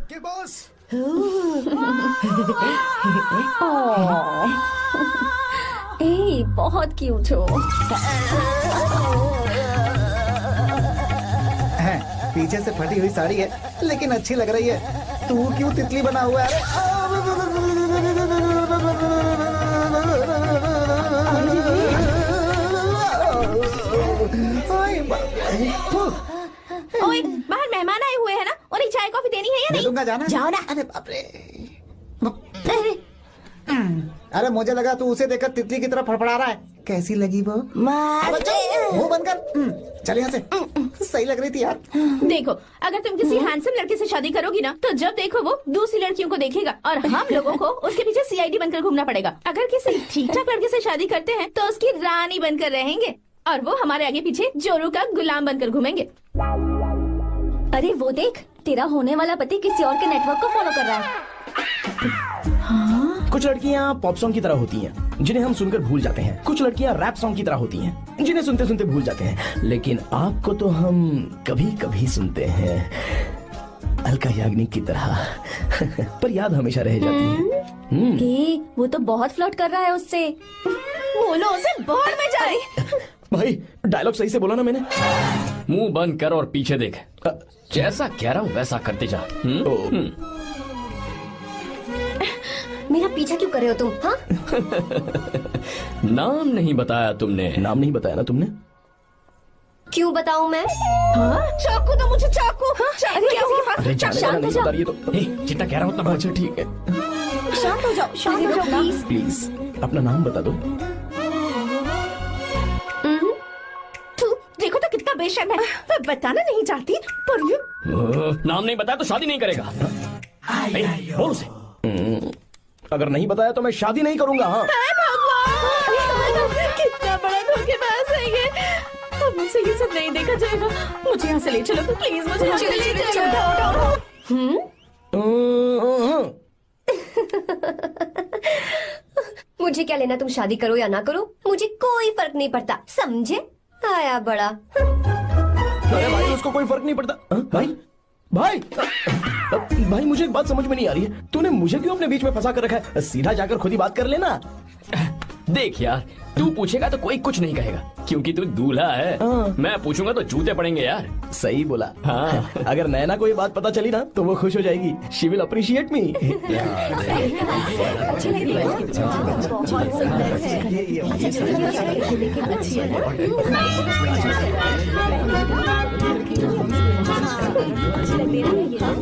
Okay boss. ए, बहुत cute हो। पीछे से फटी हुई साड़ी है लेकिन अच्छी लग रही है। तू क्यों तितली बना हुआ है? ओए, बाहर मेहमान आए हुए हैं ना, उन्हें चाय कॉफी देनी है या नहीं? दूंगा, जाना। जाओ ना। अरे बाप रे। अरे मुझे लगा तू उसे देखकर तितली की तरह फड़फड़ा रहा है। कैसी लगी वो? मुंह बंद कर। चल यहाँ से। सही लग रही थी यार। देखो, अगर तुम किसी हैंडसम लड़के से शादी करोगी ना, तो जब देखो वो दूसरी लड़कियों को देखेगा और हम लोगों को उसके पीछे सीआईडी बनकर घूमना पड़ेगा। अगर किसी ठीक ठाक लड़के से शादी करते हैं तो उसकी रानी बनकर रहेंगे और वो हमारे आगे पीछे जोरू का गुलाम बनकर घूमेंगे। अरे वो देख, तेरा होने वाला पति किसी और के नेटवर्क को फॉलो कर रहा है। कुछ लड़कियाँ पॉप सॉन्ग की तरह होती हैं, जिन्हें हम सुनकर भूल जाते हैं। कुछ लड़कियाँ रैप सॉन्ग की तरह होती हैं, जिन्हें सुनते सुनते भूल जाते हैं। लेकिन आपको तो हम कभी कभी सुनते हैं, अलका याग्निक की तरह। पर याद हमेशा रह जाती है। ए, वो तो बहुत फ्लर्ट कर रहा है उससे। बोलो उसे बाहर में जाए। भाई डायलॉग सही से बोला ना मैंने? मुंह बंद कर और पीछे देख। जैसा कह रहा हूँ वैसा करते जा। मेरा पीछा क्यों कर रहे हो तुम? हाँ, नाम नहीं बताया तुमने। नाम नहीं बताया ना तुमने? क्यों बताऊं मैं? चाकू दो मुझे, चाकू। अरे क्या हुआ? अरे जाने वाला नहीं बता रही है तो। जितना कह रहा हूँ उतना। अच्छा ठीक है, शांत हो जाओ, शांत हो जाओ प्लीज। प्लीज अपना नाम बता दो। देखो तो कितना बेशर्म है। मैं बताना नहीं चाहती पर ये नाम नहीं बताया तो शादी नहीं करेगा। बोल उसे। अगर नहीं बताया तो मैं शादी नहीं करूंगा। हाँ कितना बड़ा धोखेबाज है ये। अब मुझसे ये सब नहीं देखा जाएगा। मुझे यहाँ से ले चलो प्लीज, मुझे यहाँ से ले चलो। मुझे क्या लेना तुम शादी करो या ना करो, मुझे कोई फर्क नहीं पड़ता, समझे? आया बड़ा। अरे भाई उसको कोई फर्क नहीं पड़ता। भाई भाई भाई मुझे एक बात समझ में नहीं आ रही है, तूने मुझे क्यों अपने बीच में फंसा कर रखा है? सीधा जाकर खुद ही बात कर लेना। देख यार, तू पूछेगा तो कोई कुछ नहीं कहेगा क्योंकि तू दूल्हा है। मैं पूछूंगा तो जूते पड़ेंगे यार। सही बोला। हाँ। अगर नैना को ये बात पता चली ना तो वो खुश हो जाएगी। शी विल अप्रिशिएट मी।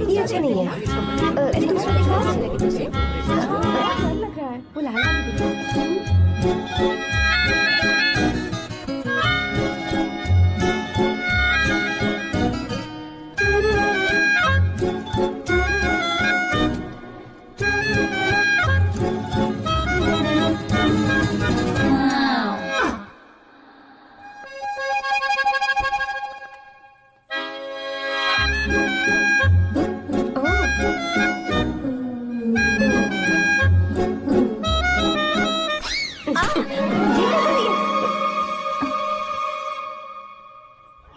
ये अच्छा नहीं है। दूसरा दिखाओ। लग रहा है वो लाल।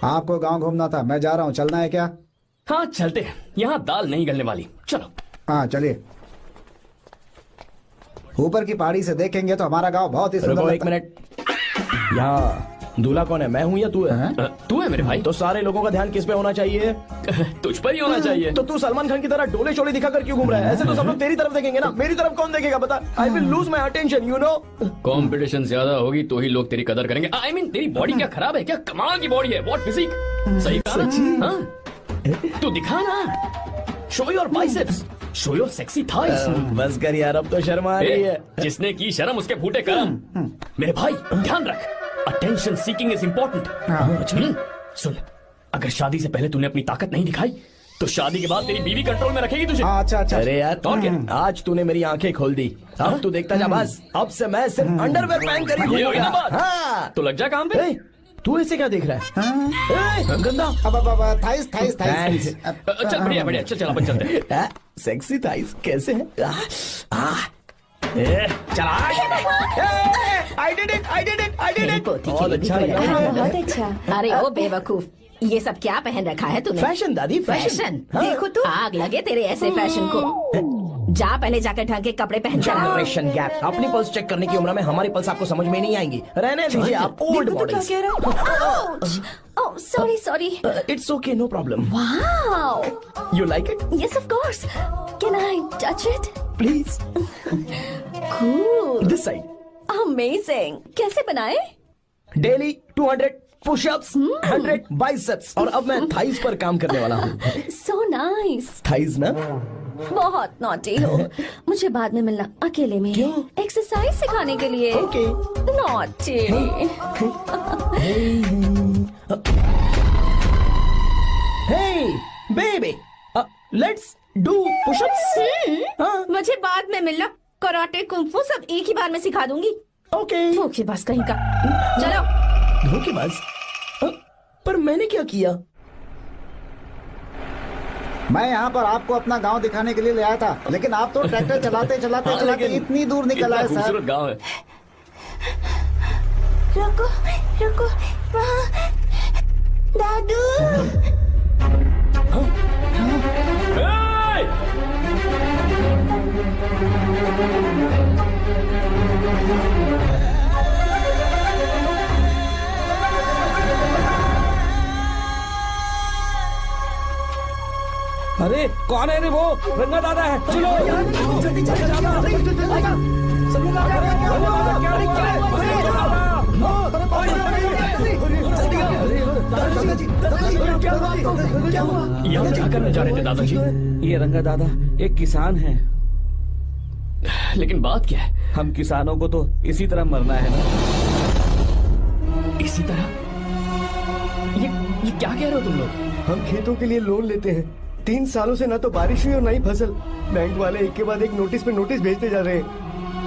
आपको गांव घूमना था, मैं जा रहा हूँ, चलना है क्या? हाँ चलते हैं, यहाँ दाल नहीं गलने वाली। चलो। हाँ चलिए। ऊपर की पहाड़ी से देखेंगे तो हमारा गांव बहुत ही सुंदर रुको एक लगता है। मिनट, यहाँ दूल्हा कौन है, मैं हूँ या तू है? तू है मेरे भाई। तो सारे लोगों का ध्यान किस पे होना चाहिए? तुझ पर ही होना चाहिए। तो तू सलमान खान की तरह डोले शोले दिखाकर क्यों घूम रहा है? ऐसे तो सब लोग तेरी तरफ देखेंगे ना, मेरी तरफ कौन देखेगा बता? I will lose my attention, you know. Competition ज्यादा होगी तो ही लोग तेरी कदर करेंगे। आई मीन तेरी बॉडी क्या खराब है क्या? कमाल की बॉडी है, व्हाट फिजिक। सही कहा ना? हाँ? तू दिखा ना, show your biceps, show your sexy thighs. बस कर यार, अब तो शर्मा आ रही है। जिसने की शर्म उसके फूटे करम। मेरे भाई ध्यान रख, अटेंशन सीकिंग इज इम्पोर्टेंट। सुन, अगर शादी से पहले तूने अपनी ताकत नहीं दिखाई तो शादी के बाद तेरी बीवी कंट्रोल में रखेगी तुझे। अच्छा अच्छा। अरे यार और क्या? आज तूने मेरी आंखें खोल दी। अब तू देखता जा बस, अब से मैं सिर्फ अंडरवेयर पहन कर ही ये हुई ना बात? हाँ। तो लग जा काम पे। तू ऐसे क्या देख रहा है? गंदा। अब थाइस थाइस थाइस। चल बढ़िया बढ़िया, चल चल अपन चलते हैं। सेक्सी थाइस कैसे है? चला। I did it, I did it, I did it। बहुत अच्छा लगा। बहुत अच्छा। अरे ओ बेवकूफ, ये सब क्या पहन रखा है तूने? फैशन दादी, फैशन? हाँ। देखो तो आग लगे तेरे ऐसे फैशन को। जा पहले जाकर ढंग के कपड़े पहन कर आ। Generation gap. अपनी पल्स चेक करने की उम्र में हमारी पल्स आपको समझ में नहीं आएंगी। रहने दीजिए, आप old models. Oh sorry sorry. It's okay, no problem. Wow, you like it? Yes of course. Can I touch it? Please. Cool, this side. Amazing. कैसे बनाए? डेली 200 पुशअप्स, 100 बाइसेप्स, और अब मैं थाइस पर काम करने वाला हूँ। So nice. थाइस ना? बहुत नॉटी हो। मुझे बाद में मिलना अकेले में। क्यों? एक्सरसाइज सिखाने के लिए। Okay. Naughty. Hey, baby, let's do push-ups. हाँ, मुझे बाद में मिलना। कराटे कुंफू सब एक ही बार में सिखा दूंगी। ओके। धोखेबाज कहीं का। चलो। धोखेबाज? पर मैंने क्या किया? मैं यहाँ पर आपको अपना गांव दिखाने के लिए ले आया था, लेकिन आप तो ट्रैक्टर चलाते चलाते चलाते इतनी दूर निकल आए सर। खूबसूरत गाँव है। रुको रुको, वहाँ दादू। अरे कौन है रे वो? रंगा दादा है। चलो यहाँ क्या करने जा रहे थे दादाजी? ये रंगा दादा एक किसान है। लेकिन बात क्या है? हम किसानों को तो इसी तरह मरना है ना। इसी तरह? ये क्या कह रहे हो तुम लोग? हम खेतों के लिए लोन लेते हैं। 3 सालों से ना तो बारिश हुई और ना ही फसल। बैंक वाले एक के बाद एक नोटिस पे नोटिस भेजते जा रहे हैं,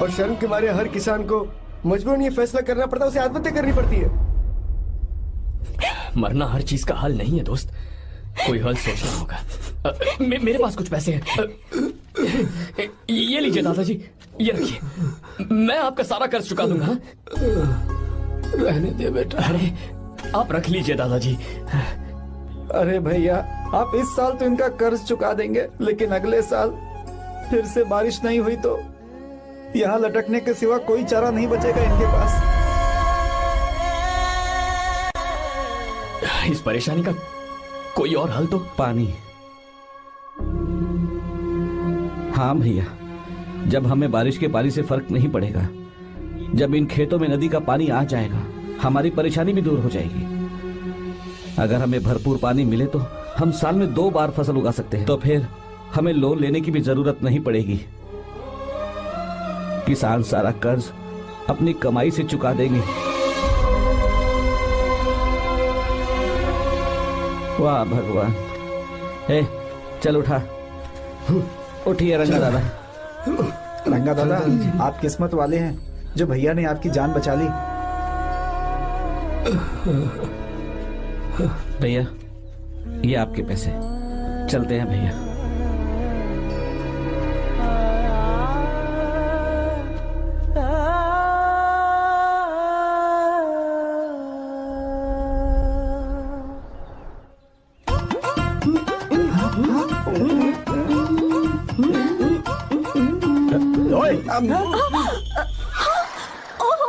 और शर्म के मारे हर किसान को मजबूरन ये फैसला करना पड़ता है, उसे आत्महत्या करनी पड़ती है। मरना हर चीज का हल नहीं है दोस्त, कोई हल सोचना होगा। मेरे पास कुछ पैसे हैं। ये लीजिए दादाजी, ये रखिए, मैं आपका सारा कर्ज चुका दूंगा। रहने दे बेटा। अरे आप रख लीजिए दादाजी। अरे भैया, आप इस साल तो इनका कर्ज चुका देंगे, लेकिन अगले साल फिर से बारिश नहीं हुई तो यहाँ लटकने के सिवा कोई चारा नहीं बचेगा इनके पास। इस परेशानी का कोई और हल तो? पानी। हाँ भैया, जब हमें बारिश के पानी से फर्क नहीं पड़ेगा, जब इन खेतों में नदी का पानी आ जाएगा, हमारी परेशानी भी दूर हो जाएगी। अगर हमें भरपूर पानी मिले तो हम साल में 2 बार फसल उगा सकते हैं। तो फिर हमें लोन लेने की भी जरूरत नहीं पड़ेगी। किसान सारा कर्ज अपनी कमाई से चुका देंगे। वाह भगवान। ए, चल उठा। उठिए रंगा दादा। रंगा दादा, आप किस्मत वाले हैं जो भैया ने आपकी जान बचा ली। भैया, ये आपके पैसे। चलते हैं भैया।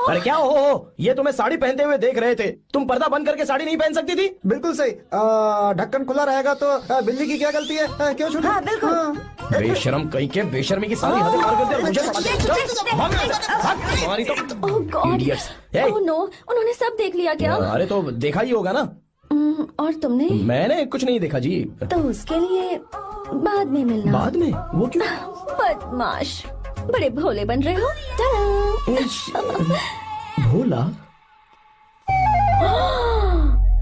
अरे क्या हो? ये तुम्हें साड़ी पहनते हुए देख रहे थे। तुम पर्दा बंद करके साड़ी नहीं पहन सकती थी? बिल्कुल सही। ढक्कन खुला रहेगा तो बिल्ली की क्या गलती है? क्यों छूटी? हाँ, बिल्कुल। बेशरम कहीं के, बेशर्मी की सारी हदें पार कर दिया। मुझे पता नहीं। भाग यहाँ से, भाग। तुम्हारी तो oh God. Idiots। Hey। Oh no, उन्होंने सब देख लिया क्या? अरे तो देखा ही होगा ना। और तुमने? मैंने कुछ नहीं देखा जी। तो उसके लिए बाद में मिलना। बाद में? वो क्यों? बदमाश, बड़े भोले बन रहे हो। टाटा। भोला?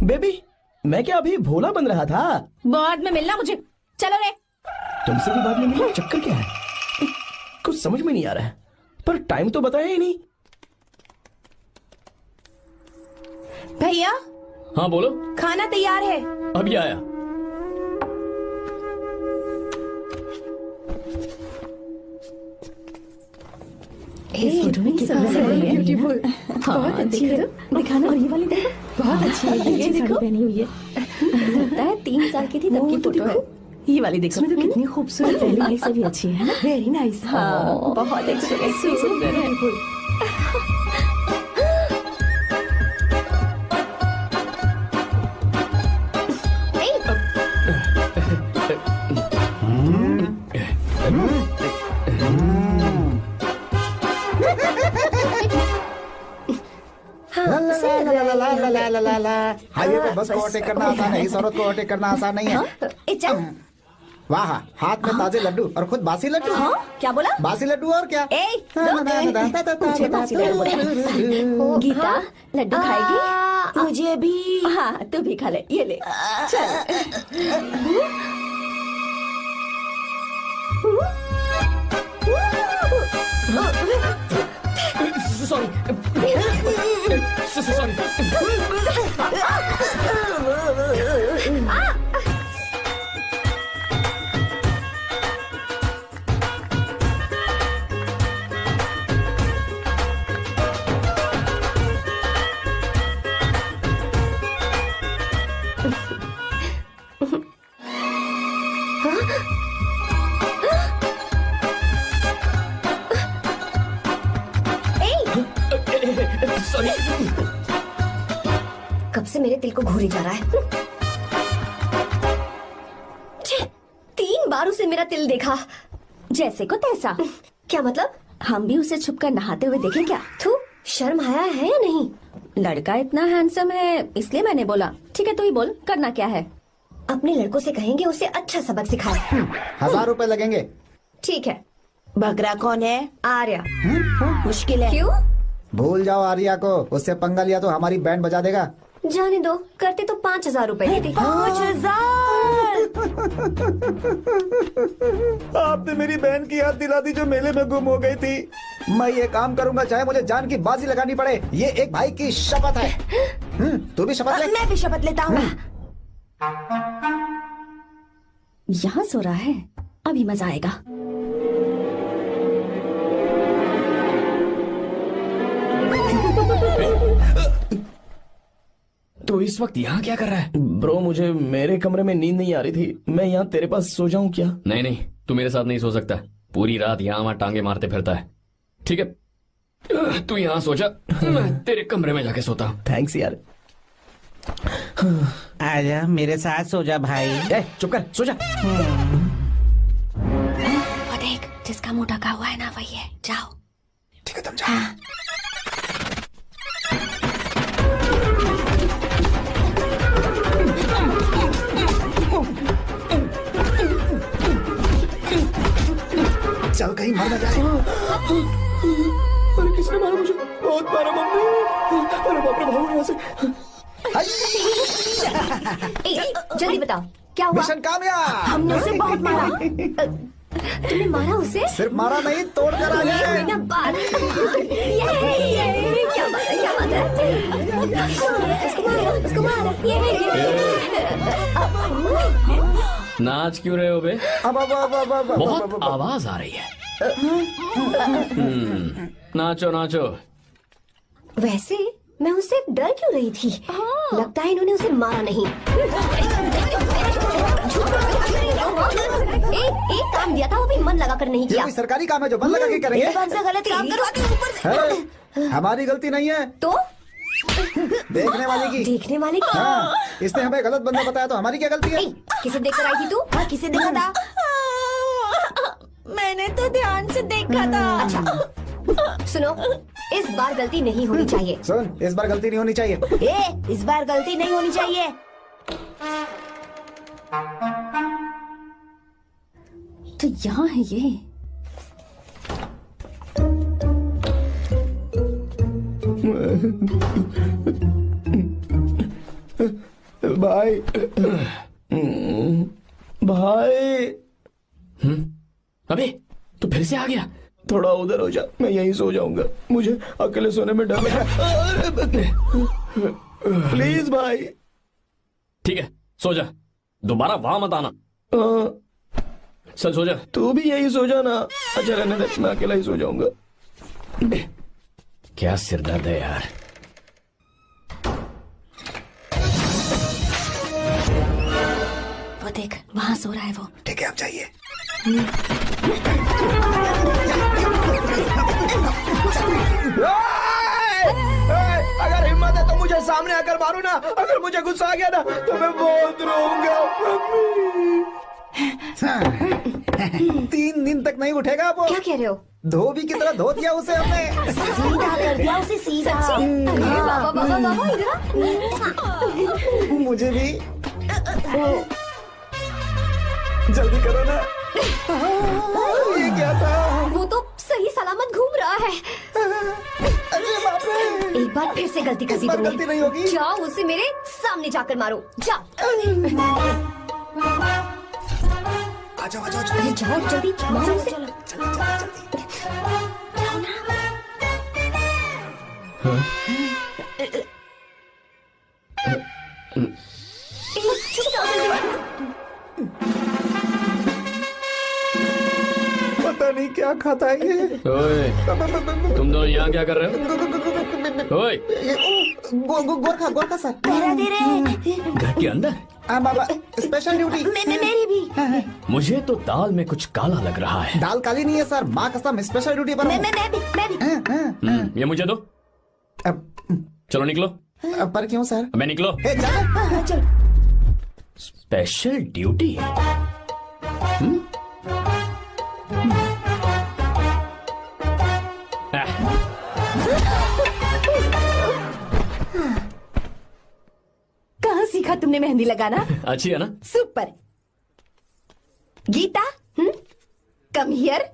बेबी, मैं क्या अभी भोला बन रहा था? बाद में मिलना मुझे। चलो रे। तुमसे भी बाद में मिलना? चक्कर क्या है? कुछ समझ में नहीं आ रहा है। पर टाइम तो बताया ही नहीं। भैया, हाँ बोलो। खाना तैयार है। अभी आया। इस फोटो में कितना ब्यूटीफुल। बहुत अच्छी है। दिखाना। और ये वाली देखो, बहुत अच्छी है। ये देखो, पहनी हुई है। लगता है 3 साल की थी तब की फोटो है। ये वाली देखो तो कितनी खूबसूरत है। पहले वाली से भी अच्छी है ना। Very nice. हाँ, बहुत एक्सप्रेसिव सुंदर है। हाईवे पे बस को ओवरटेक करना आसान है, इस औरत को ओवरटेक करना आसान नहीं है। वाह, हाथ में ताजे लड्डू और खुद बासी लड्डू। हाँ, क्या बोला? बासी लड्डू और क्या? मुझे बासी लड्डू बोला। गीता लड्डू खाएगी? मुझे भी। हाँ, तू भी खा ले। ये ले। Sorry sorry. सॉरी। कब से मेरे दिल को घूरी जा रहा है। 3 बार उसे मेरा तिल देखा। जैसे को तैसा। क्या मतलब? हम भी उसे छुपकर नहाते हुए देखें क्या? तू शर्म आया है या नहीं? लड़का इतना हैंडसम है इसलिए मैंने बोला। ठीक है तू ही बोल, करना क्या है? अपने लड़कों से कहेंगे उसे अच्छा सबक सिखाए। 1000 रुपए लगेंगे। ठीक है। बगरा कौन है? आर्या। मुश्किल है। क्यों? भूल जाओ आर्या को, उससे पंगा लिया तो हमारी बैंड बजा देगा। जाने दो, करते तो 5000 रुपए देते। 5000। आपने मेरी बहन की याद दिला दी जो मेले में गुम हो गई थी। मैं ये काम करूंगा चाहे मुझे जान की बाजी लगानी पड़े। ये एक भाई की शपथ है। तू भी शपथ ले। मैं भी शपथ लेता हूँ। यहाँ सो रहा है, अभी मजा आएगा। तो इस वक्त यहाँ क्या कर रहा है? ब्रो मुझे मेरे कमरे में नींद नहीं आ रही थी, मैं यहाँ तेरे पास सो जाऊं क्या? नहीं नहीं, तू मेरे साथ नहीं सो सकता। पूरी रात यहाँ वहाँ टांगे मारते फिरता है। ठीक है तू यहाँ सो जा, मैं तेरे कमरे में जाके सोता हूँ। थैंक्स यार। आजा मेरे साथ सो जा भाई। ए, चुप कर, सो जा। वो देख, जिसका मुंह ढका हुआ है ना वही है। जाओ। ठीक है तुम जाओ। चल कहीं मर न जाए। अरे किसने मारा मुझे? बहुत मारा मम्मी। अरे बाप रे, भागो यहाँ से। जल्दी बताओ क्या हुआ? मिशन कामयाब। हमने उसे बहुत मारा। तुमने मारा उसे? सिर्फ मारा नहीं, तोड़ कर आ गए। क्या बात है? उसको मारा। नाच क्यों रहे हो बे? अब बहुत आवाज आ रही है। नाचो नाचो। वैसे मैं उससे डर क्यों रही थी? लगता है इन्होंने उसे मारा नहीं। एक काम दिया था वो भी मन लगा कर नहीं ये किया। कोई सरकारी काम है जो मन लगा के करेंगे? गलत काम करवाते हैं ऊपर से। है, हमारी गलती नहीं है, तो देखने वाले की। देखने वाले की। हाँ, इसने हमें गलत बंदा बताया तो हमारी क्या गलती है? किसे देखकर आई थी तू? किसे देखा था? मैंने तो ध्यान से देखा था। अच्छा सुनो, इस बार गलती नहीं होनी चाहिए। सुन, इस बार गलती नहीं होनी चाहिए। इस बार गलती नहीं होनी चाहिए। तो यहाँ है ये। भाई भाई। अबे तू फिर से आ गया? थोड़ा उधर हो जा, मैं यहीं सो जाऊंगा। मुझे अकेले सोने में डर लग रहा है। प्लीज भाई। ठीक है सो जा, दोबारा वहां मत आना। चल सो जा। तू भी यहीं सो जाना। अच्छा रहने दे, मैं अकेला ही सो जाऊंगा। क्या सिरदर्द है यार। देख वहाँ सो रहा है वो। ठीक है, आप जाइए। अगर हिम्मत है तो मुझे सामने आकर मारो ना। अगर मुझे गुस्सा आ गया ना तो मैं बहुत रोऊंगा। 3 दिन तक नहीं उठेगा वो। क्या कह रहे हो? धोबी की तरह धो दिया उसे हमने। सीधा कर दिया उसे, सीधा। अरे बाबा बाबा बाबा, इधर मुझे भी जल्दी करो ना। ये क्या था? वो तो सही सलामत घूम रहा है। अरे बाप रे, एक बार फिर से गलती कर दी इस बार तुमने। गलती नहीं होगी। जाओ उसे मेरे सामने जाकर मारो, जाओ। आ जाओ आ जाओ। अरे जाओ जल्दी मारो उसे। पता नहीं क्या खाता है ये। ओए, तुम दोनों यहाँ क्या कर रहे हो? ओए, गोरखा गोरखा सर। घर के अंदर? हाँ बाबा, स्पेशल ड्यूटी। मेरी भी। मुझे तो दाल में कुछ काला लग रहा है। दाल काली नहीं है सर, माँ कसम स्पेशल ड्यूटी पर हूँ। मैं भी। ये मुझे दो। चलो निकलो। पर क्यों सर? मैं निकलो। ए, चलो। चल। Special duty? कहाँ सीखा तुमने मेहंदी लगाना? अच्छी है ना? सुपर। Geeta, come here.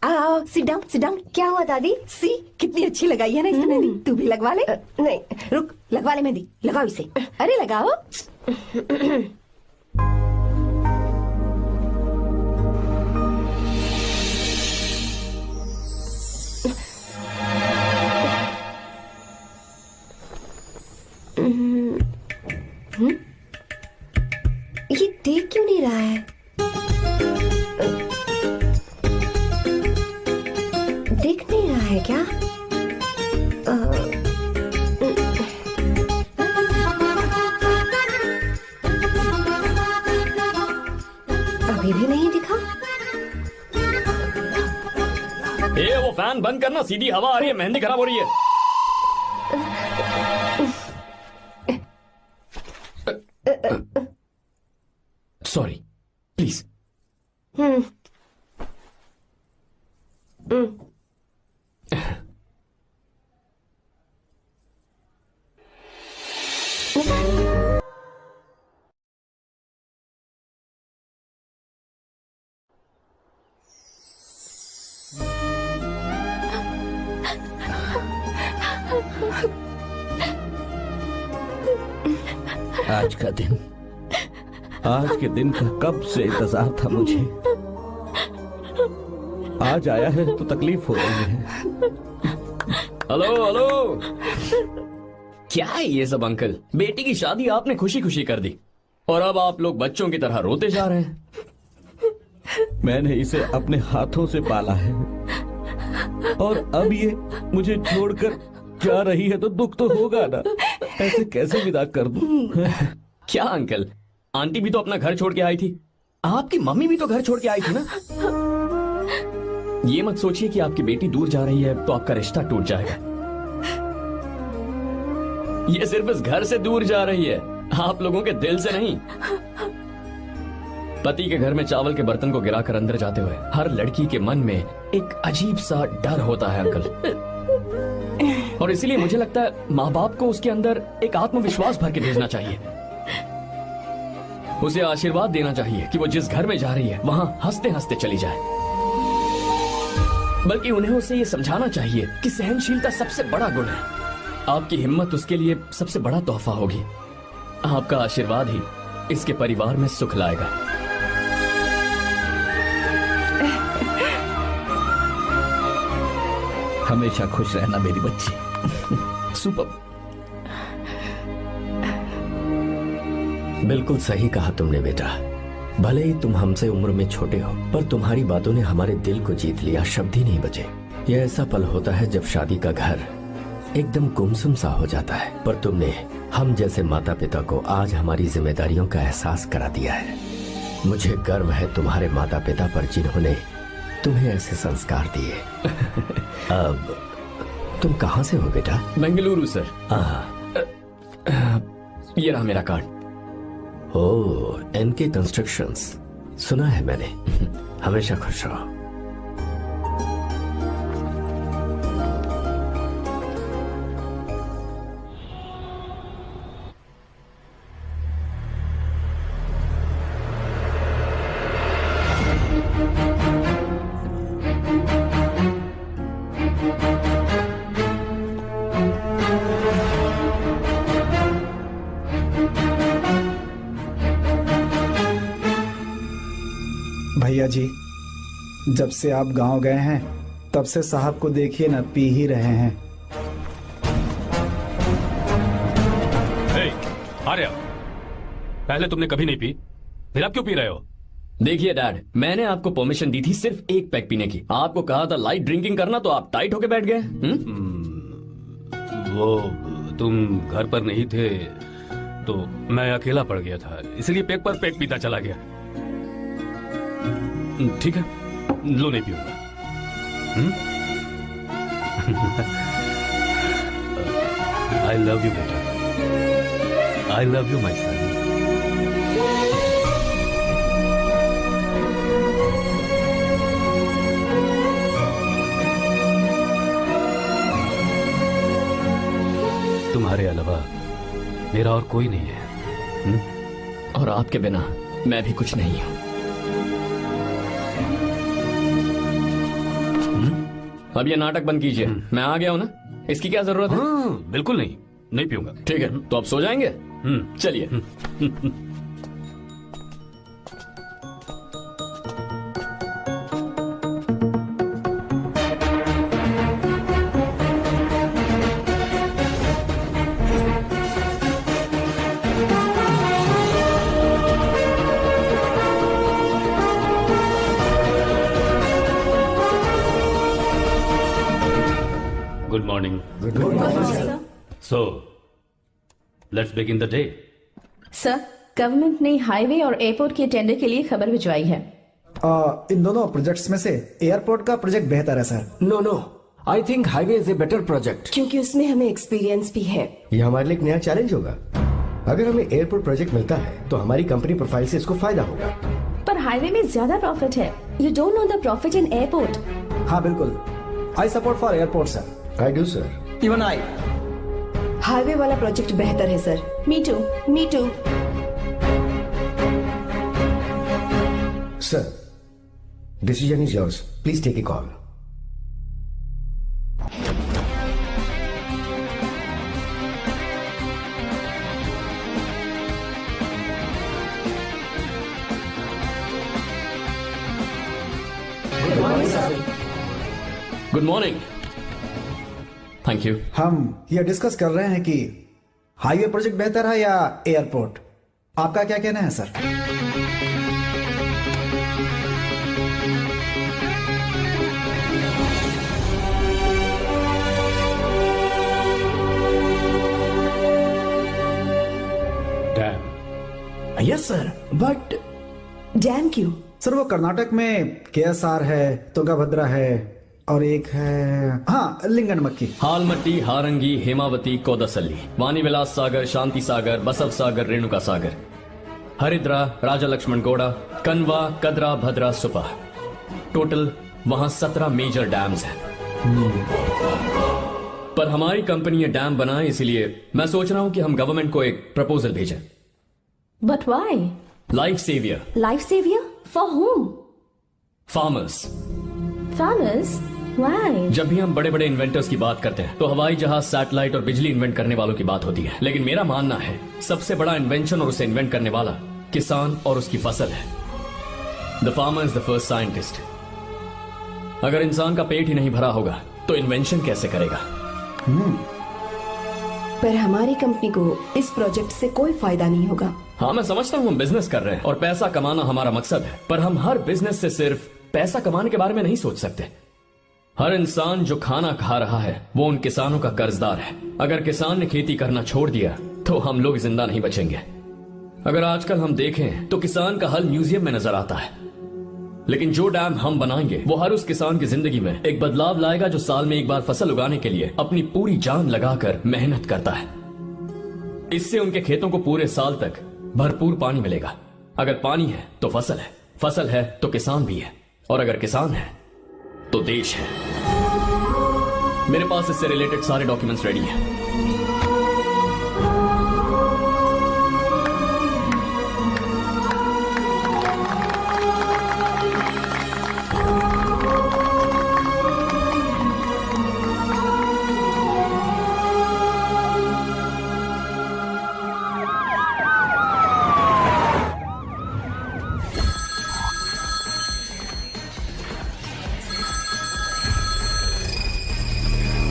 आओ, सिट डाउन, सिट डाउन। क्या हुआ दादी? सी कितनी अच्छी लगाई है ना इसने मेहंदी। तू भी लगवा ले। नहीं, रुक, लगवा ले मेहंदी, लगाओ इसे। अरे लगाओ। ये देख क्यों नहीं रहा है? देख नहीं रहा है क्या? अभी भी नहीं दिखा। वो फैन बंद करना, सीधी हवा आ रही है, मेहंदी खराब हो रही है। Sorry, please. आज का दिन, आज के दिन का कब से इंतजार था मुझे। आज आया है तो तकलीफ हो रही है। हेलो हेलो, क्या है ये सब अंकल? बेटी की शादी आपने खुशी खुशी कर दी और अब आप लोग बच्चों की तरह रोते जा रहे हैं। मैंने इसे अपने हाथों से पाला है और अब ये मुझे छोड़कर जा रही है तो दुख तो होगा ना। ऐसे कैसे विदा कर दूं? क्या अंकल, आंटी भी तो अपना घर छोड़ के आई थी, आपकी मम्मी भी तो घर छोड़ के आई थी ना। ये मत सोचिए कि आपकी बेटी दूर जा रही है तो आपका रिश्ता टूट जाएगा। ये सिर्फ इस घर से दूर जा रही है, आप लोगों के दिल से नहीं। पति के घर में चावल के बर्तन को गिराकर अंदर जाते हुए हर लड़की के मन में एक अजीब सा डर होता है अंकल, और इसीलिए मुझे लगता है माँ बाप को उसके अंदर एक आत्मविश्वास भर के भेजना चाहिए। उसे आशीर्वाद देना चाहिए कि वो जिस घर में जा रही है वहां हंसते हंसते चली जाए। बल्कि उन्हें उसे ये समझाना चाहिए कि सहनशीलता सबसे बड़ा गुण है। आपकी हिम्मत उसके लिए सबसे बड़ा तोहफा होगी। आपका आशीर्वाद ही इसके परिवार में सुख लाएगा। हमेशा खुश रहना मेरी बच्ची। सुपर। बिल्कुल सही कहा तुमने बेटा। भले ही तुम हमसे उम्र में छोटे हो, पर तुम्हारी बातों ने हमारे दिल को जीत लिया, शब्द ही नहीं बचे। यह ऐसा पल होता है जब शादी का घर एकदम गुमसुम सा हो जाता है। पर तुमने हम जैसे माता पिता को आज हमारी जिम्मेदारियों का एहसास करा दिया है। मुझे गर्व है तुम्हारे माता पिता पर जिन्होंने तुम्हें ऐसे संस्कार दिए। अब तुम कहाँ से हो बेटा? बेंगलुरु सर। ये रहा मेरा कार्ड। ओह, एनके कंस्ट्रक्शंस, सुना है मैंने। हमेशा खुश रहो। भैया जी, जब से आप गांव गए हैं तब से साहब को देखिए ना, पी ही रहे हैं। आर्या, पहले तुमने कभी नहीं पी, फिर आप क्यों पी रहे हो? देखिए डैड, मैंने आपको परमिशन दी थी सिर्फ एक पैक पीने की। आपको कहा था लाइट ड्रिंकिंग करना, तो आप टाइट होके बैठ गए। वो तुम घर पर नहीं थे तो मैं अकेला पड़ गया था, इसलिए पैक पर पैक पीता चला गया। ठीक है, लो नहीं पीऊंगा। आई लव यू बेटा, आई लव यू माई सन। तुम्हारे अलावा मेरा और कोई नहीं है। और आपके बिना मैं भी कुछ नहीं हूं। अब ये नाटक बंद कीजिए। मैं आ गया हूं ना, इसकी क्या जरूरत है? बिल्कुल नहीं, नहीं पीऊंगा। ठीक है, तो आप सो जाएंगे? चलिए। Good morning. Good morning, sir. So, let's begin the day. Sir, government ने हाईवे और एयरपोर्ट के टेंडर के लिए खबर भिजवाई है। इन दोनों प्रोजेक्ट्स में से एयरपोर्ट का प्रोजेक्ट बेहतर है sir. No, I think highway is a better project, क्योंकि उसमें हमें एक्सपीरियंस भी है। ये हमारे लिए एक नया चैलेंज होगा। अगर हमें एयरपोर्ट प्रोजेक्ट मिलता है तो हमारी कंपनी प्रोफाइल से इसको फायदा होगा। पर हाईवे में ज्यादा प्रॉफिट है। You don't know the profit in airport. हाँ बिल्कुल, I support for airport sir. I do sir. Even I. Highway वाला प्रोजेक्ट बेहतर है sir. Me too. Me too. Sir, decision is yours, please take a call. Good morning. Thank you. हम ये discuss कर रहे हैं कि हाईवे प्रोजेक्ट बेहतर है या एयरपोर्ट। आपका क्या कहना है sir? Dam. Yes sir, but dam क्यों? सर वो कर्नाटक में केएसआर है, तुंगाभद्रा है और एक है हाँ लिंगन मक्की। हालमट्टी, हारंगी, हेमावती, कोदसल्ली, वानी विलास सागर, शांति सागर, बसव सागर, रेणुका सागर, हरिद्रा, राजा लक्ष्मण गौड़ा, कनवा, कदरा, भद्रा, सुपा। टोटल वहां 17 मेजर डैम्स हैं। पर हमारी कंपनी ये डैम बनाए, इसलिए मैं सोच रहा हूं कि हम गवर्नमेंट को एक प्रपोजल भेजें। But why? Life saviour. Life saviour for home? Farmers. Farmers? Why? जब भी हम बड़े बड़े इन्वेंटर्स की बात करते हैं तो हवाई जहाज, सैटेलाइट और बिजली इन्वेंट करने वालों की बात होती है, लेकिन मेरा मानना है सबसे बड़ा इन्वेंशन और उसे इन्वेंट करने वाला किसान और उसकी फसल है। The farmer is the first scientist. अगर इंसान का पेट ही नहीं भरा होगा तो इन्वेंशन कैसे करेगा? पर हमारी कंपनी को इस प्रोजेक्ट से कोई फायदा नहीं होगा। हाँ मैं समझता हूँ हम बिजनेस कर रहे हैं और पैसा कमाना हमारा मकसद है, पर हम हर बिजनेस से सिर्फ पैसा कमाने के बारे में नहीं सोच सकते। हर इंसान जो खाना खा रहा है वो उन किसानों का कर्जदार है। अगर किसान ने खेती करना छोड़ दिया तो हम लोग जिंदा नहीं बचेंगे। अगर आजकल हम देखें तो किसान का हल म्यूजियम में नजर आता है, लेकिन जो डैम हम बनाएंगे वो हर उस किसान की जिंदगी में एक बदलाव लाएगा जो साल में एक बार फसल उगाने के लिए अपनी पूरी जान लगाकर मेहनत करता है। इससे उनके खेतों को पूरे साल तक भरपूर पानी मिलेगा। अगर पानी है तो फसल है तो किसान भी है, और अगर किसान है तो देश है। मेरे पास इससे रिलेटेड सारे डॉक्यूमेंट्स रेडी हैं।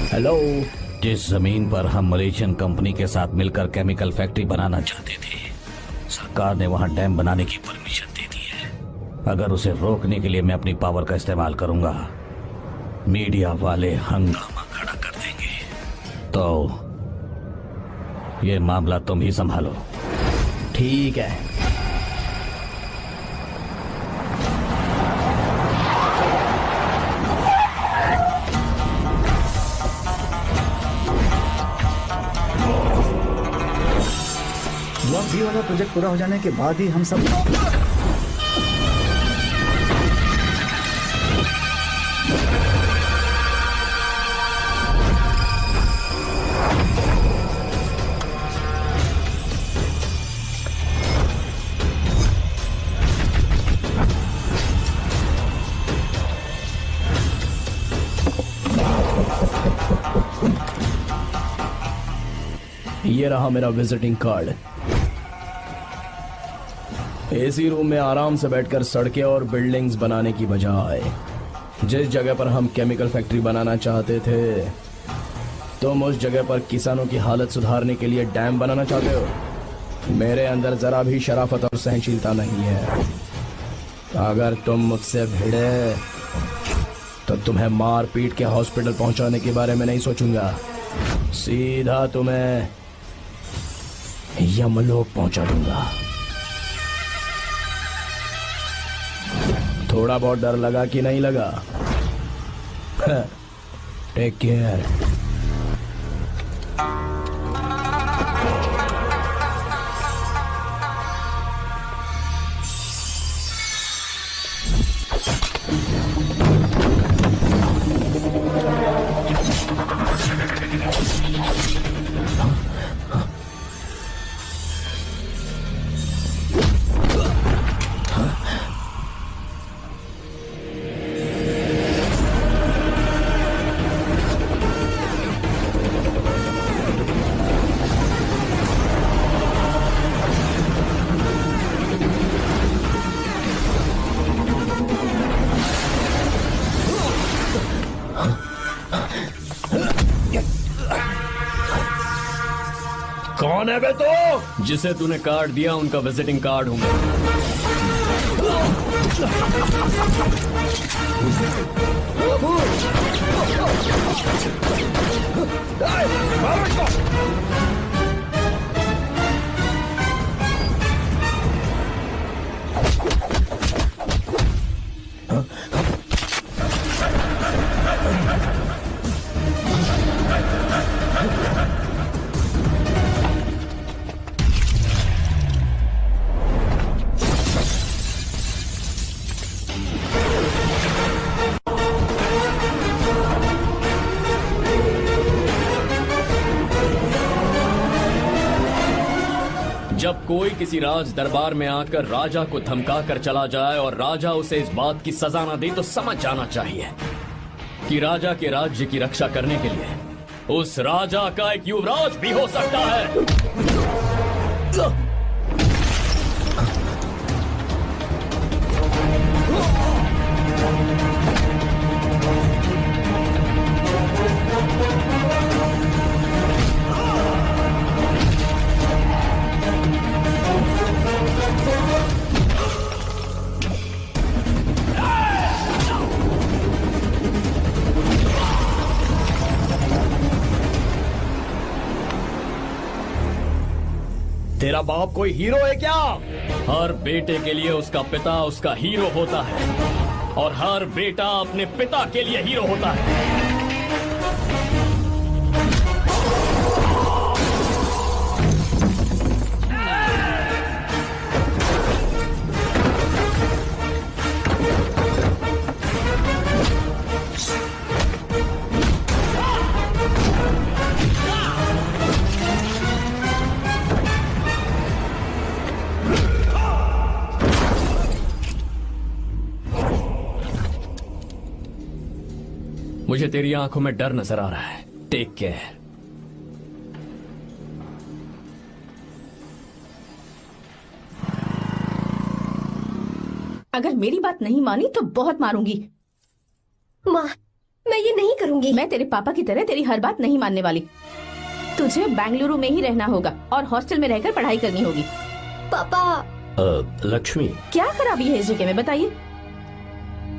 हेलो। जिस जमीन पर हम मलेशियन कंपनी के साथ मिलकर केमिकल फैक्ट्री बनाना चाहते थे, सरकार ने वहां डैम बनाने की परमिशन दे दी है। अगर उसे रोकने के लिए मैं अपनी पावर का इस्तेमाल करूंगा, मीडिया वाले हंगामा खड़ा कर देंगे। तो ये मामला तुम ही संभालो। ठीक है। ये वाला प्रोजेक्ट पूरा हो जाने के बाद ही हम सब ये रहा मेरा विजिटिंग कार्ड। एसी रूम में आराम से बैठकर सड़कें और बिल्डिंग्स बनाने की बजाय जिस जगह पर हम केमिकल फैक्ट्री बनाना चाहते थे, तुम उस जगह पर किसानों की हालत सुधारने के लिए डैम बनाना चाहते हो। मेरे अंदर जरा भी शराफत और सहनशीलता नहीं है। अगर तुम मुझसे भिड़े तो तुम्हें मार पीट के हॉस्पिटल पहुंचाने के बारे में नहीं सोचूंगा, सीधा तुम्हें यमलोक पहुंचा दूंगा। थोड़ा बहुत डर लगा कि नहीं लगा? Take care. कौन है बे तो? जिसे तूने कार्ड दिया उनका विजिटिंग कार्ड हूं मैं। जब कोई किसी राज दरबार में आकर राजा को धमका कर चला जाए और राजा उसे इस बात की सजा न दे, तो समझ जाना चाहिए कि राजा के राज्य की रक्षा करने के लिए उस राजा का एक युवराज भी हो सकता है। तेरा बाप कोई हीरो है क्या? हर बेटे के लिए उसका पिता उसका हीरो होता है और हर बेटा अपने पिता के लिए हीरो होता है। मुझे तेरी आंखों में डर नजर आ रहा है। Take care. अगर मेरी बात नहीं मानी तो बहुत मारूंगी। माँ, मैं ये नहीं करूंगी। मैं तेरे पापा की तरह तेरी हर बात नहीं मानने वाली। तुझे बेंगलुरु में ही रहना होगा और हॉस्टल में रहकर पढ़ाई करनी होगी। पापा। लक्ष्मी, क्या खराबी है इस जगह में, बताइए?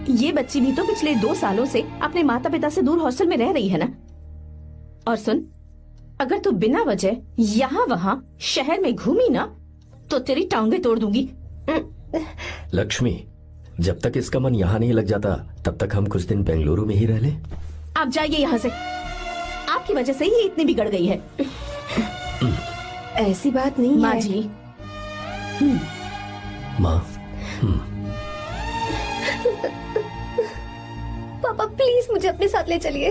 ये बच्ची भी तो पिछले 2 सालों से अपने माता पिता से दूर हॉस्टल में रह रही है ना। और सुन, अगर तू बिना वजह यहाँ वहाँ शहर में घूमी ना तो तेरी टांगे तोड़ दूंगी। लक्ष्मी, जब तक इसका मन यहाँ नहीं लग जाता तब तक हम कुछ दिन बेंगलुरु में ही रह लें। आप जाइए यहाँ से। आपकी वजह से ही इतनी बिगड़ गई है। ऐसी बात नहीं माँ है। जी। माँ। पापा प्लीज मुझे अपने साथ ले चलिए।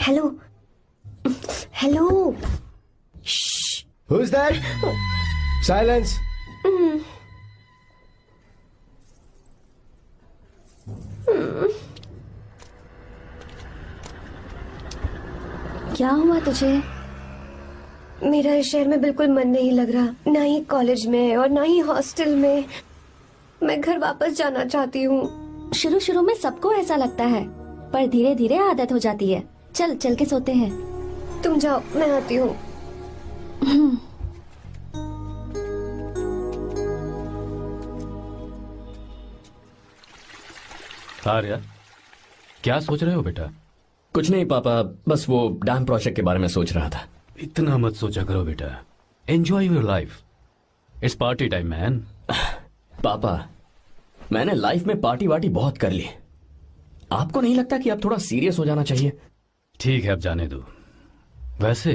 Hello hello. Who's that? Silence. क्या हुआ तुझे? मेरा इस शहर में बिल्कुल मन नहीं लग रहा, ना ही कॉलेज में और ना ही हॉस्टल में। मैं घर वापस जाना चाहती हूँ। शुरू शुरू में सबको ऐसा लगता है, पर धीरे धीरे आदत हो जाती है। चल चल के सोते हैं। तुम जाओ, मैं आती हूँ। आर्या, क्या सोच रहे हो बेटा? कुछ नहीं पापा, बस वो डैम प्रोजेक्ट के बारे में सोच रहा था। इतना मत सोचा करो बेटा। Enjoy your life. It's party time man. पापा, मैंने लाइफ में पार्टी वार्टी बहुत कर ली। आपको नहीं लगता कि अब थोड़ा सीरियस हो जाना चाहिए? ठीक है, अब जाने दो। वैसे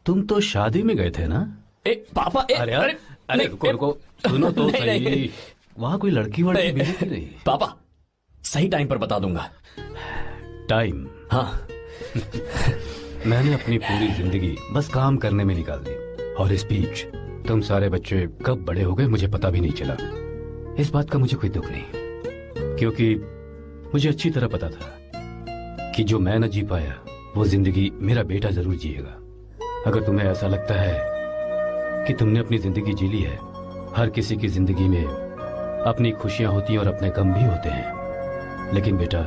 तुम तो शादी में गए थे ना? पापा, अरे रुको रुको, सुनो तो सही। वहां कोई लड़की वड़की मिली थी नहीं? पापा, सही टाइम पर बता दूंगा। टाइम? हाँ। मैंने अपनी पूरी जिंदगी बस काम करने में निकाल दी, और इस बीच तुम सारे बच्चे कब बड़े हो गए मुझे पता भी नहीं चला। इस बात का मुझे कोई दुख नहीं, क्योंकि मुझे अच्छी तरह पता था कि जो मैं न जी पाया वो जिंदगी मेरा बेटा जरूर जिएगा। अगर तुम्हें ऐसा लगता है कि तुमने अपनी जिंदगी जी ली है, हर किसी की जिंदगी में अपनी खुशियां होती हैं और अपने गम भी होते हैं, लेकिन बेटा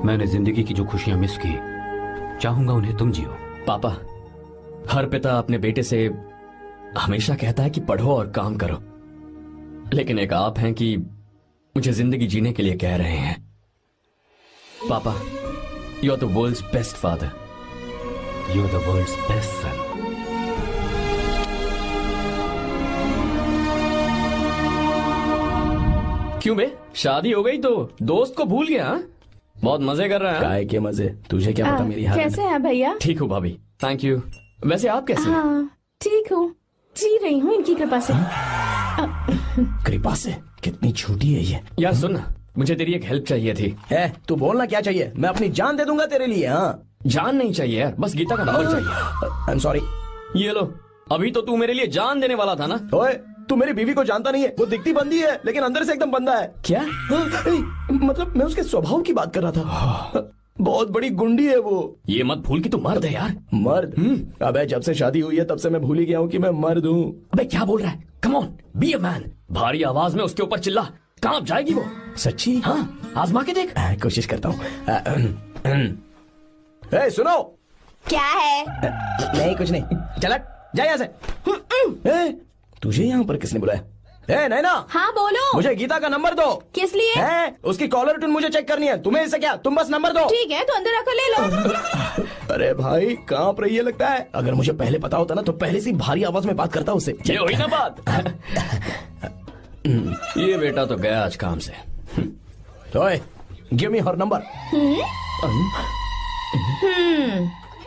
मैंने जिंदगी की जो खुशियां मिस की, चाहूंगा उन्हें तुम जियो। पापा, हर पिता अपने बेटे से हमेशा कहता है कि पढ़ो और काम करो, लेकिन एक आप हैं कि मुझे जिंदगी जीने के लिए कह रहे हैं। पापा, you are the world's best father. You are the world's best son. क्यों बे, शादी हो गई तो दोस्त को भूल गया? हा? बहुत मजे कर रहा है। काय के मजे, तुझे क्या पता मेरी हालत। कैसे हैं भैया? ठीक हूँ भाभी, थैंक यू। वैसे आप कैसे हैं? हाँ, ठीक हूँ, जी रही हूँ इनकी कृपा से। कृपा से? कितनी झूठी है ये। यार सुन ना, मुझे तेरी एक हेल्प चाहिए थी। तू बोलना क्या चाहिए? मैं अपनी जान दे दूंगा तेरे लिए। हाँ, जान नहीं चाहिए यार, बस गीता का नंबर चाहिए। I am sorry. ये लो, अभी तो तू मेरे लिए जान देने वाला था ना। ओए, तू मेरी बीवी को जानता नहीं है। वो दिखती बंदी है लेकिन अंदर से एकदम बंदा है। क्या? मतलब मैं उसके स्वभाव की बात कर रहा था। बहुत बड़ी गुंडी है वो। ये मत भूल कि तू मर्द है यार। मर्द? अबे जब से शादी हुई है तब से मैं भूल ही गया हूँ कि मैं मर्द हूँ। अबे क्या बोल रहा है? Come on, be a man. भारी आवाज में उसके ऊपर चिल्ला, कांप जाएगी वो। सच्ची? हाँ, आजमा के देख। कोशिश करता हूँ। सुनो। क्या है? नहीं कुछ नहीं, चल जा यहाँ से। तुझे यहाँ पर किसने बुलाया? नैना। हाँ बोलो। मुझे गीता का नंबर दो। किस लिए? उसकी कॉलर ट्यून मुझे चेक करनी है। तुम्हें इससे क्या, तुम बस नंबर दो। ठीक है, तो अंदर आकर ले लो। अरे भाई कांप रही है लगता है। अगर मुझे पहले पता होता ना तो पहले से भारी आवाज में बात करता उससे। ये हुई ना बात। ये बेटा तो गया आज काम से। तो गिव मी हर नंबर।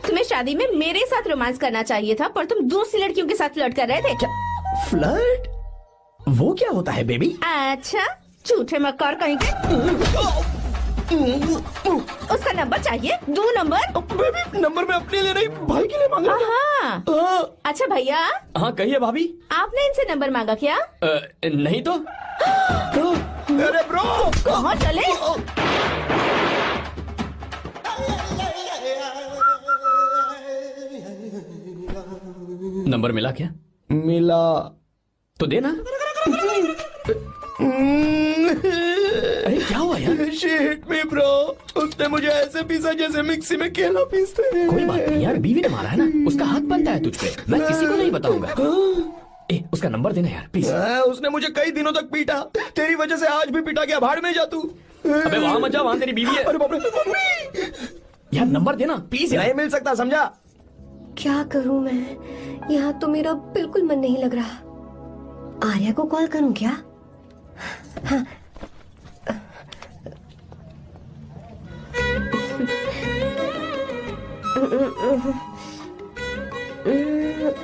तुम्हें शादी में मेरे साथ रोमांस करना चाहिए था, पर तुम दूसरी लड़कियों के साथ फ्लर्ट कर रहे थे। क्या फ्लर्ट? वो क्या होता है बेबी? अच्छा, झूठे मक्कार कहीं के। उसका नंबर चाहिए? दो नंबर। बेबी नंबर मैं अपने लिए नहीं भाई के लिए मांग रहा था। अच्छा भैया। हाँ कहिए भाभी। आपने इनसे नंबर मांगा क्या? नहीं तो। अरे ब्रो कहाँ चले? नंबर मिला क्या? मिला तो देना। अरे क्या हुआ यार? शिट मी ब्रो, उसने मुझे ऐसे पीसा जैसे मिक्सी में केला पीसते हैं। कोई बात नहीं यार, बीवी ने मारा है ना, उसका हक बनता है तुझ पे। मैं किसी को नहीं बताऊंगा। उसका नंबर देना यार प्लीज। उसने मुझे कई दिनों तक पीटा, तेरी वजह से आज भी पीटा गया। भाड़ में जा तू। अबे वहां मत जा, वहां तेरी बीवी है। अरे बाप रे। यार नंबर देना प्लीज। नहीं मिल सकता, समझा? क्या करूं मैं? यहाँ तो मेरा बिल्कुल मन नहीं लग रहा। आर्या को कॉल करूं क्या? हाँ।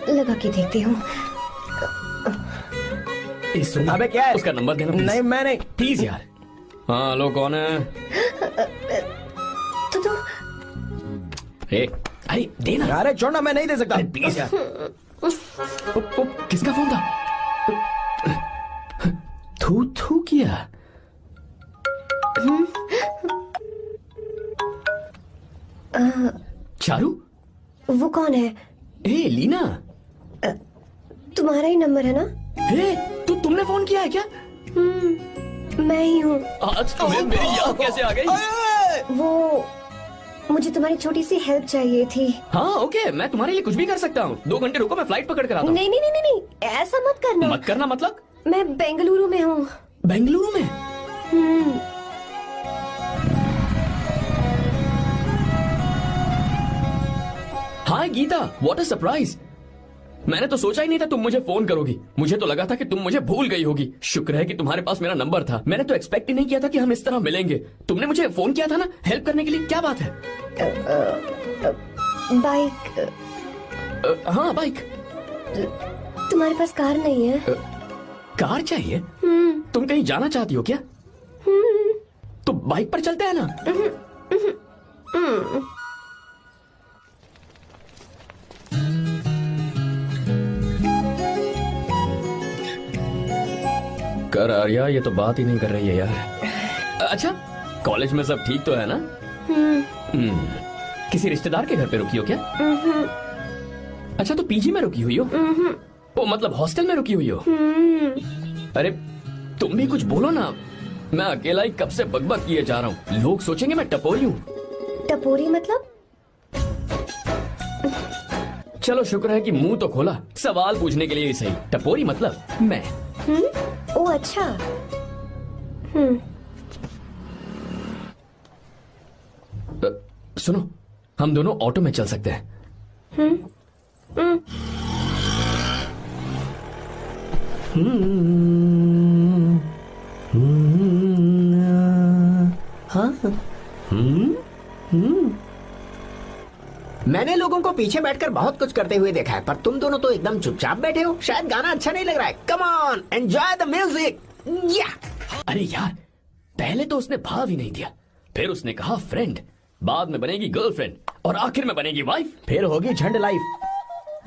लगा के देखती हूँ। अबे क्या है? उसका नंबर देना नहीं मैं नहीं, प्लीज यार। हाँ हेलो, कौन है? तो अरे देना। अरे छोड़ना, मैं नहीं दे सकता। प्लीज यार। किसका फोन था? थू थू किया। चारू? वो कौन है? लीना। तुम्हारा ही नंबर है ना? तुमने फोन किया है क्या? मैं ही हूँ। आज तुम्हें मेरी याद कैसे आ गई? वो मुझे तुम्हारी छोटी सी हेल्प चाहिए थी। हाँ ओके, मैं तुम्हारे लिए कुछ भी कर सकता हूँ। 2 घंटे रुको, मैं फ्लाइट पकड़ कर आता हूँ। नहीं नहीं नहीं नहीं, ऐसा मत करना। मत करना मतलब? मैं बेंगलुरु में हूँ। बेंगलुरु में? हाय गीता, व्हाट अ सरप्राइज। मैंने तो सोचा ही नहीं था तुम मुझे फोन करोगी। मुझे तो लगा था कि तुम मुझे भूल गई होगी। शुक्र है कि तुम्हारे पास मेरा नंबर था। मैंने तो एक्सपेक्ट ही नहीं किया था कि हम इस तरह मिलेंगे। तुमने मुझे फोन किया था ना हेल्प करने के लिए, क्या बात है? बाइक। हाँ बाइक। तुम्हारे पास कार नहीं है? कार चाहिए? तुम कहीं जाना चाहती हो क्या? तो बाइक पर चलते हैं ना। कर आर्या, ये तो बात ही नहीं कर रही है यार। अच्छा, कॉलेज में सब ठीक तो है ना? किसी रिश्तेदार के घर पे रुकी हो क्या? अच्छा, तो पीजी में रुकी हुई हो? ओ मतलब हॉस्टल में रुकी हुई हो? अरे तुम भी कुछ बोलो ना। मैं अकेला ही कब से बकबक किए जा रहा हूँ। लोग सोचेंगे मैं टपोरी हूँ। टपोरी मतलब? चलो शुक्र है कि मुंह तो खोला, सवाल पूछने के लिए ही सही। टपोरी मतलब मैं। ओ अच्छा। सुनो, हम दोनों ऑटो में चल सकते हैं। मैंने लोगों को पीछे बैठकर बहुत कुछ करते हुए देखा है, पर तुम दोनों तो एकदम चुपचाप बैठे हो। शायद गाना अच्छा नहीं लग रहा है। Come on, enjoy the music. अरे यार, पहले तो उसने भाव ही नहीं दिया, फिर उसने कहा फ्रेंड, बाद में बनेगी गर्लफ्रेंड और आखिर में बनेगी वाइफ, फिर होगी झंड लाइफ।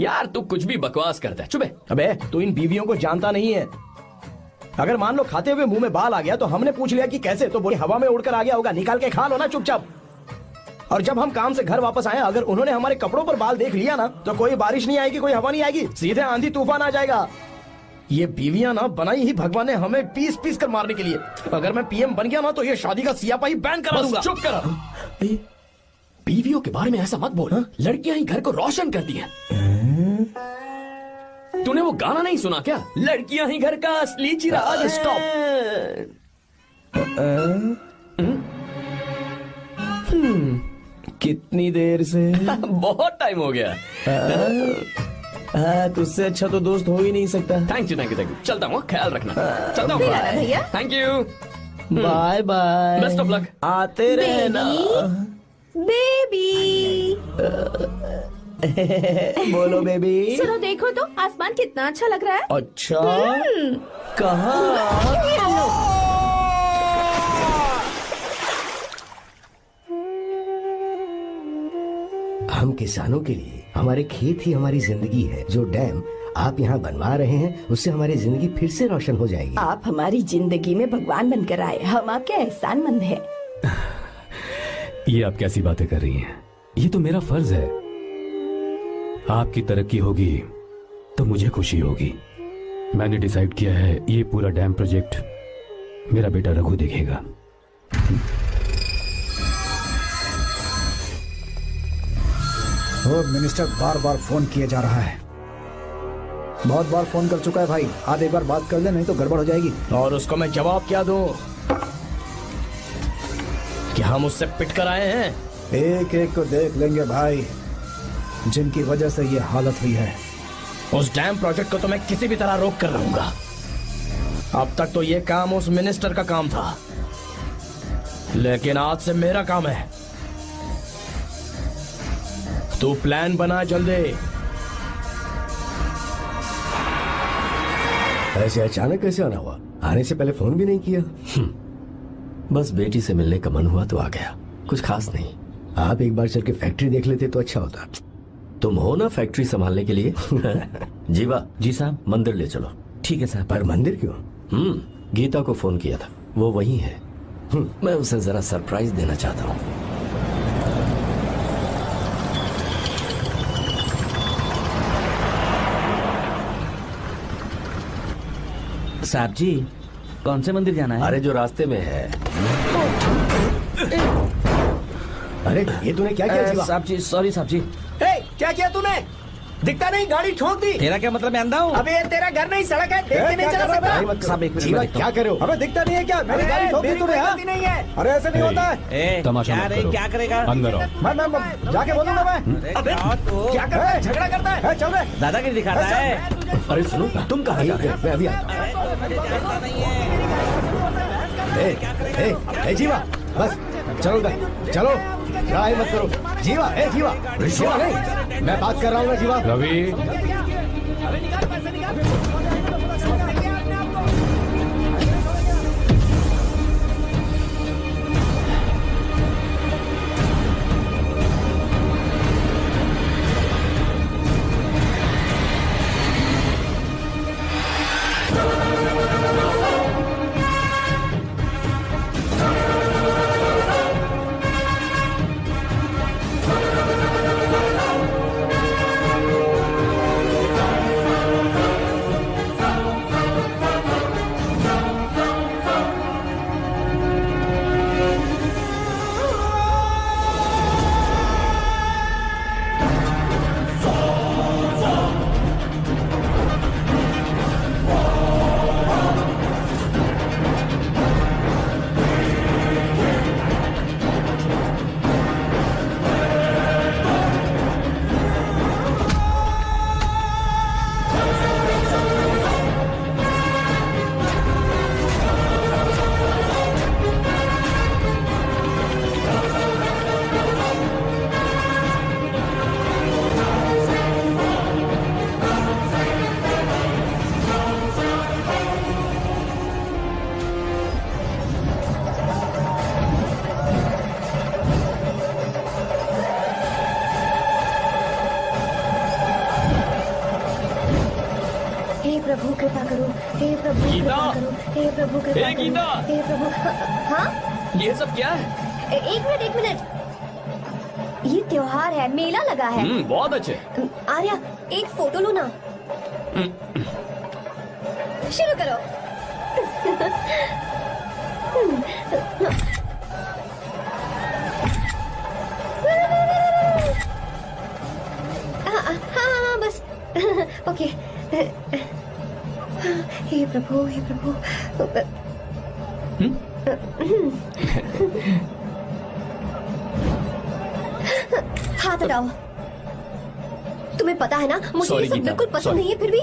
यार तू कुछ भी बकवास करता है। चुप। अबे तू इन बीवियों को जानता नहीं है। अगर मान लो खाते हुए मुंह में बाल आ गया तो हमने पूछ लिया कि कैसे, तो बोले हवा में उड़कर आ गया होगा। निकाल के खा लो ना चुपचाप। और जब हम काम से घर वापस आए, अगर उन्होंने हमारे कपड़ों पर बाल देख लिया ना, तो कोई बारिश नहीं आएगी, कोई हवा नहीं आएगी, सीधे आंधी तूफान आ जाएगा। ये बीवियां ना बनाई ही भगवान ने हमें पीस पीस कर मारने के लिए। अगर मैं पीएम बन गया ना, तो ये शादी का सियापाही बैन करा दूंगा। चुप कर। बीवियों के बारे में ऐसा मत बोल। लड़कियां ही घर को रोशन करती हैं। तूने वो गाना नहीं सुना क्या? लड़कियां ही घर का असली चिराग है। स्टॉप। कितनी देर से? बहुत टाइम हो गया। तुझसे अच्छा तो दोस्त हो ही नहीं सकता। Thank you thank you thank you. चलता हूँ, ख्याल रखना। चलता हूँ भैया। Thank you. Bye bye. Best of luck. आते रहना। बेबी। बोलो बेबी। सुनो, देखो तो आसमान कितना अच्छा लग रहा है। अच्छा, कहाँ? हम किसानों के लिए हमारे खेत ही हमारी जिंदगी है। जो डैम आप यहाँ बनवा रहे हैं, उससे हमारी जिंदगी फिर से रोशन हो जाएगी। आप हमारी जिंदगी में भगवान बनकर आए, हम आपके एहसानमंद हैं। ये आप कैसी बातें कर रही हैं? ये तो मेरा फर्ज है। आपकी तरक्की होगी तो मुझे खुशी होगी। मैंने डिसाइड किया है, ये पूरा डैम प्रोजेक्ट मेरा बेटा रघु देखेगा। होम मिनिस्टर बार बार फोन किए जा रहा है। बहुत बार फोन कर चुका है भाई। आज एक बार बात कर ले, नहीं तो गड़बड़ हो जाएगी। और उसको मैं जवाब क्या दूं कि हम उससे पिट कर आए हैं? एक एक को देख लेंगे भाई, जिनकी वजह से ये हालत हुई है। उस डैम प्रोजेक्ट को तो मैं किसी भी तरह रोक कर रहूंगा। अब तक तो ये काम उस मिनिस्टर का काम था, लेकिन आज से मेरा काम है। तू प्लान बना जल्दी। ऐसे अचानक कैसे आना हुआ? आने से पहले फोन भी नहीं किया। बस बेटी से मिलने का मन हुआ तो आ गया, कुछ खास नहीं। आप एक बार चल के फैक्ट्री देख लेते तो अच्छा होता। तुम हो ना फैक्ट्री संभालने के लिए। जीवा। जी साहब। मंदिर ले चलो। ठीक है साहब। पर मंदिर क्यों? गीता को फोन किया था, वो वहीं है। मैं उसे जरा सरप्राइज देना चाहता हूँ। साहब जी, कौन से मंदिर जाना है? अरे जो रास्ते में है। अरे ये तूने क्या किया? साहब जी, सॉरी साहब जी। क्या किया तूने? दिखता नहीं, गाड़ी ठोक दी। तेरा क्या मतलब? मैं अंधा हूँ? अबे ये तेरा घर नहीं, सड़क है, देख के नहीं चला सकता। साहब एक जीवा मिनट। क्या करे हो? अबे दिखता नहीं है क्या? मेरी गाड़ी ठोक दी तूने। गलती नहीं है। अरे ऐसे नहीं होता है। तमाशा मत करो। क्या करेगा? अंदर आओ। मैं जाके बोलूंगा मैं। अबे क्या करता है? झगड़ा करता है। चल रहे दादागिरी दिखाता है। अरे सुनो, तुम कहाँ जा रहे हो? मैं अभी आता हूँ। जीवा बस चलो उधर, चलो लड़ाई मत करो। जीवा जीवा जीवा नहीं, मैं बात कर रहा हूँ ना जीवा। रवि, प्रभु कृपा करो, हे प्रभु कृपा करो, हे प्रभु कृपा हे करो, गीता! हे प्रभु। हाँ ये सब क्या है? एक मिनट ये त्योहार है, मेला लगा है। बहुत अच्छे। आर्या, एक फोटो लो ना। शुरू करो। हाँ बस। ओके। हे प्रभु, हे प्रभु। हाथ हटाओ। तुम्हें पता है ना, मुझे ये सब बिल्कुल पसंद नहीं है, फिर भी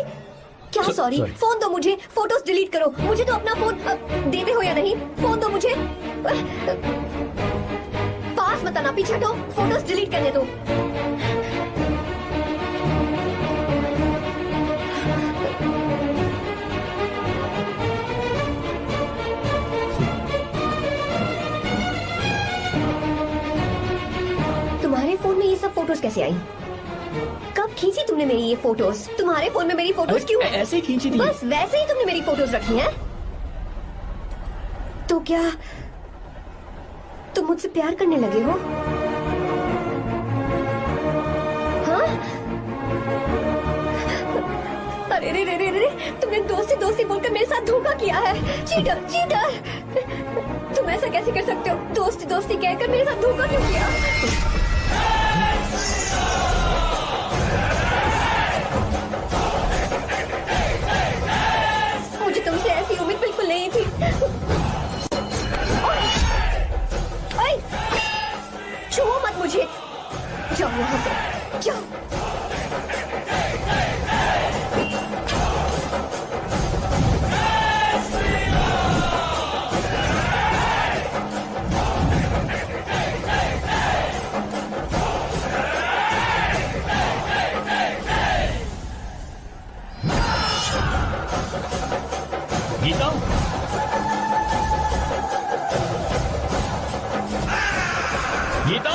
क्या सॉरी? फोन दो मुझे, फोटोज डिलीट करो। मुझे तो अपना फोन देते हो या नहीं? फोन दो मुझे। पास मत आना, पीछे हटो, फोटोज डिलीट करने दो। तुम्हारे फोन में ये सब फोटोज कैसे आई? कब खींची तुमने मेरी ये फोटोज? तुम्हारे फोन में मेरी फोटोज क्यों? ऐसे ही खींची थी। बस वैसे ही तुमने मेरी फोटोज रखी हैं? तो क्या तुम मुझसे प्यार करने लगे हो? हाँ? अरे रे रे रे रे, तुमने दोस्ती दोस्ती बोलकर मेरे साथ धोखा किया है। Cheater, cheater. तुम ऐसा कैसे कर सकते हो? दोस्ती दोस्ती कहकर मेरे साथ धोखा क्यों किया? मुझे तुमसे ऐसी उम्मीद बिल्कुल नहीं थी। छुओ मत मुझे। जाओ यहाँ से, जाओ। गीता, गीता,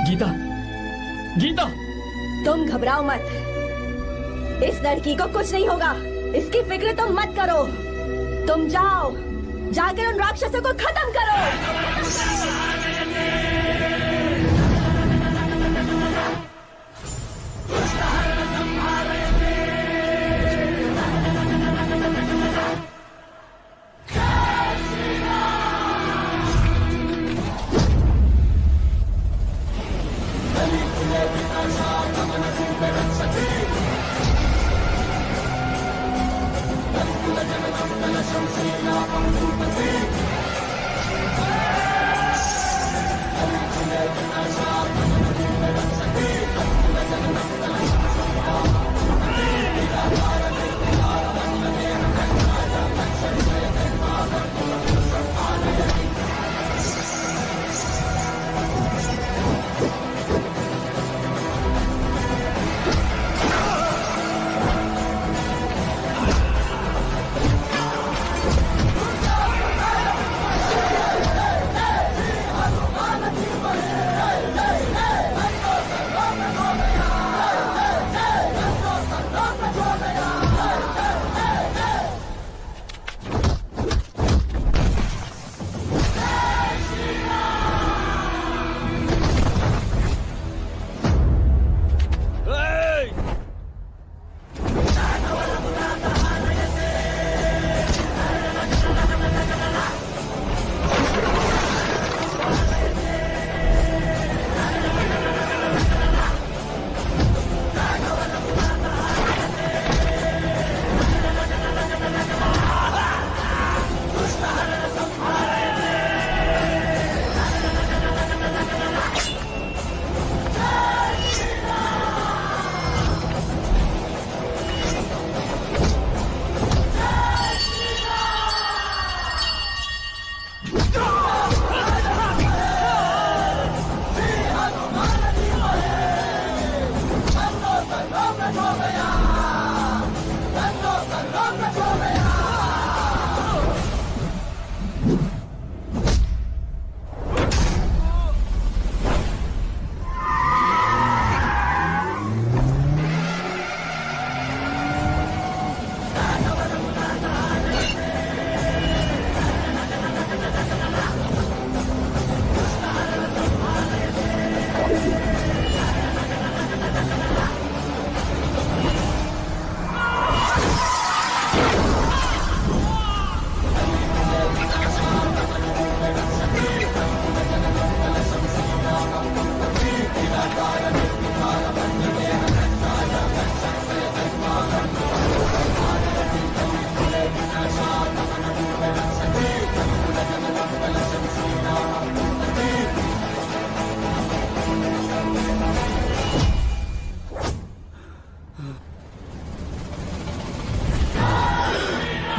गीता, गीता। तुम घबराओ मत, इस लड़की को कुछ नहीं होगा, इसकी फिक्र तुम मत करो। तुम जाओ, जाकर उन राक्षसों को खत्म करो।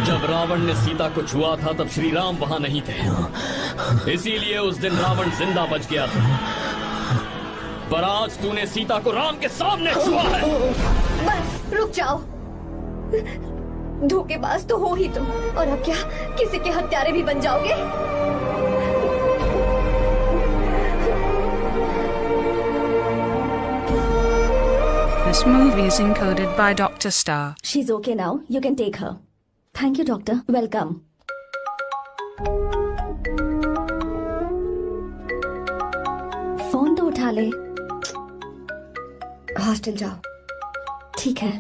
जब रावण ने सीता को छुआ था तब श्री राम वहां नहीं थे, इसीलिए उस दिन रावण जिंदा बच गया था। पर आज तूने सीता को राम के सामने छुआ है। बस रुक जाओ, धोखेबाज तो हो ही तुम, और अब क्या किसी के हत्यारे भी बन जाओगे? This movie is encoded by Dr. Star. She's okay now. You can take her. Thank you, doctor. Welcome. Phone तो उठा ले। हॉस्टल जाओ। ठीक है।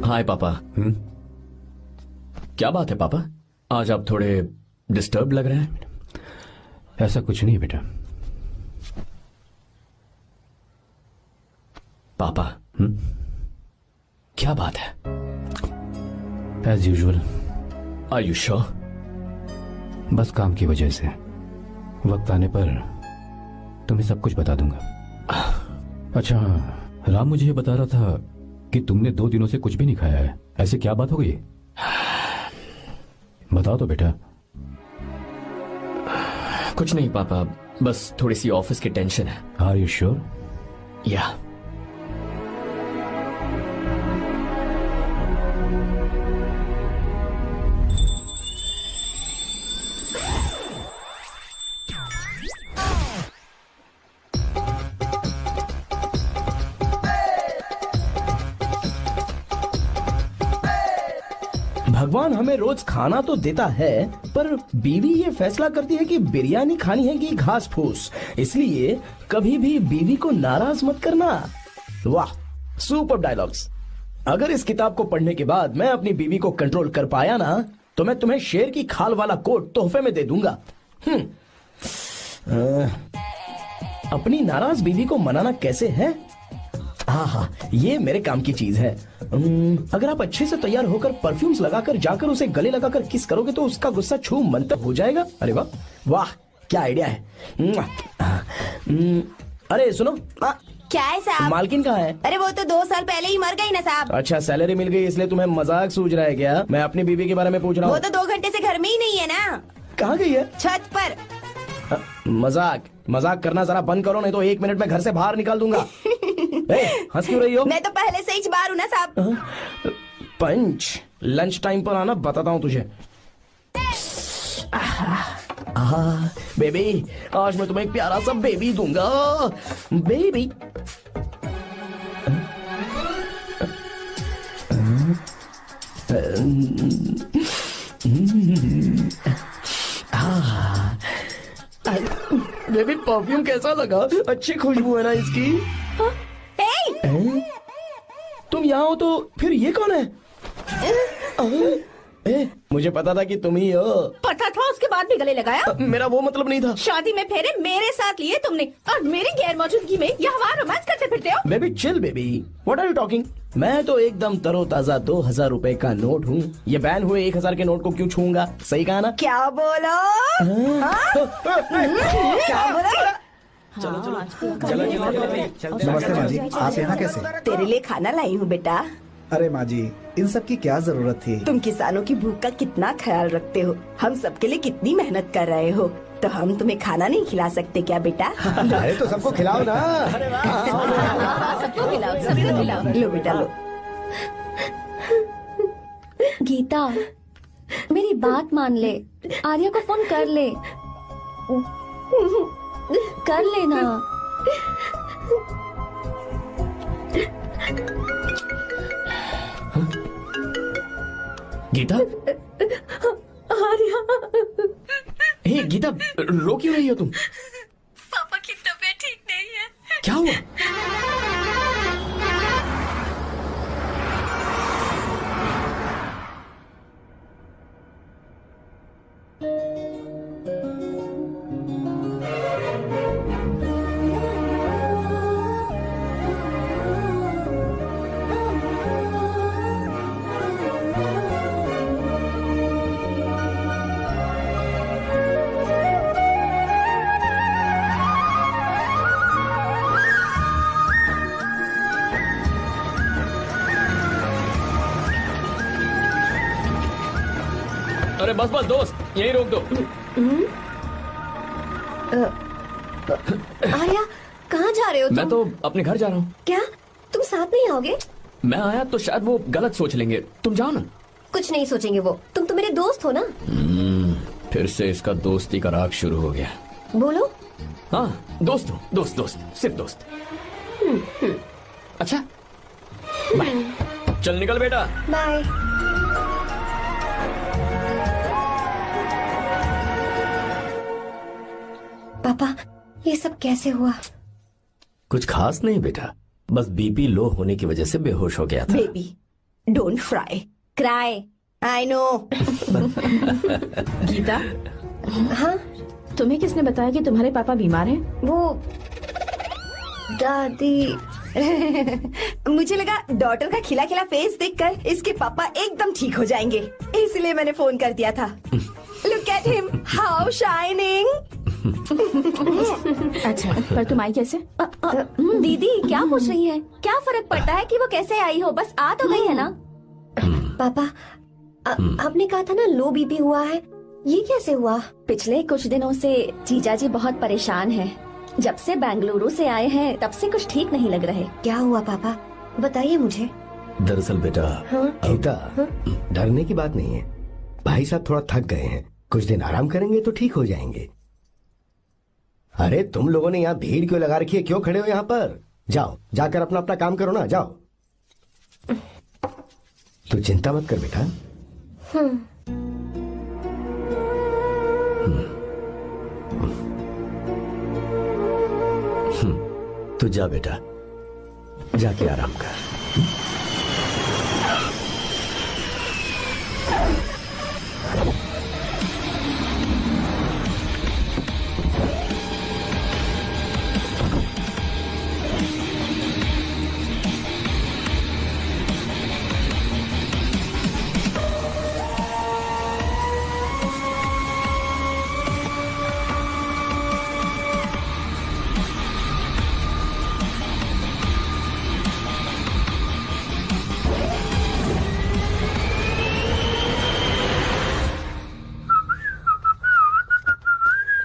हाय पापा। क्या बात है पापा, आज आप थोड़े डिस्टर्ब लग रहे हैं। ऐसा कुछ नहीं बेटा। पापा क्या बात है? As usual. Are you sure? बस काम की वजह से। वक्त आने पर तुम्हें सब कुछ बता दूंगा। अच्छा, राम मुझे ये बता रहा था कि तुमने 2 दिनों से कुछ भी नहीं खाया है। ऐसे क्या बात हो गई? बताओ तो बेटा। कुछ नहीं पापा, बस थोड़ी सी ऑफिस की टेंशन है। Are you sure? या। भगवान हमें रोज खाना तो देता है, पर बीवी ये फैसला करती है कि बिरयानी खानी है कि घास फूस। इसलिए कभी भी बीवी को नाराज मत करना। वाह, सुपर डायलॉग्स। अगर इस किताब को पढ़ने के बाद मैं अपनी बीवी को कंट्रोल कर पाया ना, तो मैं तुम्हें शेर की खाल वाला कोट तोहफे में दे दूंगा। अपनी नाराज बीवी को मनाना कैसे है? हाँ, ये मेरे काम की चीज है। अगर आप अच्छे से तैयार होकर परफ्यूम्स लगाकर जाकर उसे गले लगाकर किस करोगे तो उसका गुस्सा छू मंतर हो जाएगा। अरे वाह वाह, क्या आइडिया है। अरे सुनो। क्या है साहब? मालकिन कहाँ है? अरे वो तो 2 साल पहले ही मर गई ना साहब। अच्छा, सैलरी मिल गई इसलिए तुम्हें मजाक सूझ रहा है क्या? मैं अपनी बीवी के बारे में पूछ रहा हूँ। वो तो 2 घंटे से घर में ही नहीं है ना। कहाँ गई है? छत पर। मजाक करना जरा बंद करो, नहीं तो 1 मिनट में घर से बाहर निकाल दूंगा। हंस क्यों रही हो? मैं तो पहले से ही बाहर हूँ ना साहब। पंच, लंच टाइम पर आना, बताता हूँ तुझे। बेबी, आज मैं तुम्हें एक प्यारा सा बेबी दूंगा। बेबी। बेबी, परफ्यूम कैसा लगा? अच्छी खुशबू है ना इसकी? तुम यहाँ हो तो फिर ये कौन है? मुझे पता था कि तुम ही हो। पता था, उसके बाद भी गले लगाया। मेरा वो मतलब नहीं था। शादी में फेरे मेरे साथ लिए तुमने और मेरी गैर मौजूदगी में यहाँ वहाँ रोमांस करते फिरते हो। Baby chill baby, what are you talking? मैं तो एकदम तरोताजा 2000 रुपए का नोट हूँ। ये बैन हुए 1000 के नोट को क्यों छूऊंगा? सही कहा ना? क्या बोला? क्या बोला? नमस्ते माँ जी, आप यहाँ कैसे? तेरे लिए खाना लाई हूँ बेटा। अरे माँ जी, इन सब की क्या जरूरत थी? तुम किसानों की भूख का कितना ख्याल रखते हो, हम सबके लिए कितनी मेहनत कर रहे हो, तो हम तुम्हें खाना नहीं खिला सकते क्या बेटा? अरे तो सबको खिलाओ ना। सबको खिलाओ, सभी को खिलाओ। लो बेटा लो। गीता, मेरी बात मान ले, आर्या को फोन कर ले, कर लेना। गीता, आर्या, हे गीता, रो क्यों रही हो तुम? पापा की तबीयत ठीक नहीं है। क्या हुआ? अरे बस बस दोस्त, यहीं रोक दो। आर्या, कहाँ जा रहे हो तुम? मैं तो अपने घर जा रहा हूँ। क्या तुम साथ नहीं आओगे? मैं आया तो शायद वो गलत सोच लेंगे, तुम जाओ ना। कुछ नहीं सोचेंगे वो, तुम तो मेरे दोस्त हो ना। फिर से इसका दोस्ती का राग शुरू हो गया। बोलो। हाँ, दोस्त हूँ, दोस्त दोस्त, सिर्फ दोस्त। अच्छा, बाय। चल निकल बेटा। बाय। पापा, ये सब कैसे हुआ? कुछ खास नहीं बेटा, बस बीपी लो होने की वजह से बेहोश हो गया था। Baby, don't fry, cry. I know. Gita, हाँ, तुम्हें किसने बताया कि तुम्हारे पापा बीमार हैं? वो दादी। मुझे लगा डॉटर का खिला खिला फेस देखकर इसके पापा एकदम ठीक हो जाएंगे, इसलिए मैंने फोन कर दिया था। Look at him, how shining. अच्छा, पर तुम आई कैसे? दीदी क्या पूछ रही है? क्या फर्क पड़ता है कि वो कैसे आई हो, बस आ तो गई है ना। पापा, आपने कहा था ना लो बीपी हुआ है, ये कैसे हुआ? पिछले कुछ दिनों से जीजा जी बहुत परेशान हैं। जब से बेंगलुरु से आए हैं तब से कुछ ठीक नहीं लग रहे। क्या हुआ पापा, बताइए मुझे। दरअसल बेटा, गीता, डरने की बात नहीं है। भाई साहब थोड़ा थक गए हैं, कुछ दिन आराम करेंगे तो ठीक हो जाएंगे। अरे तुम लोगों ने यहाँ भीड़ क्यों लगा रखी है? क्यों खड़े हो यहाँ पर? जाओ, जाकर अपना अपना काम करो ना, जाओ। तू चिंता मत कर बेटा। तू जा बेटा, जाके आराम कर।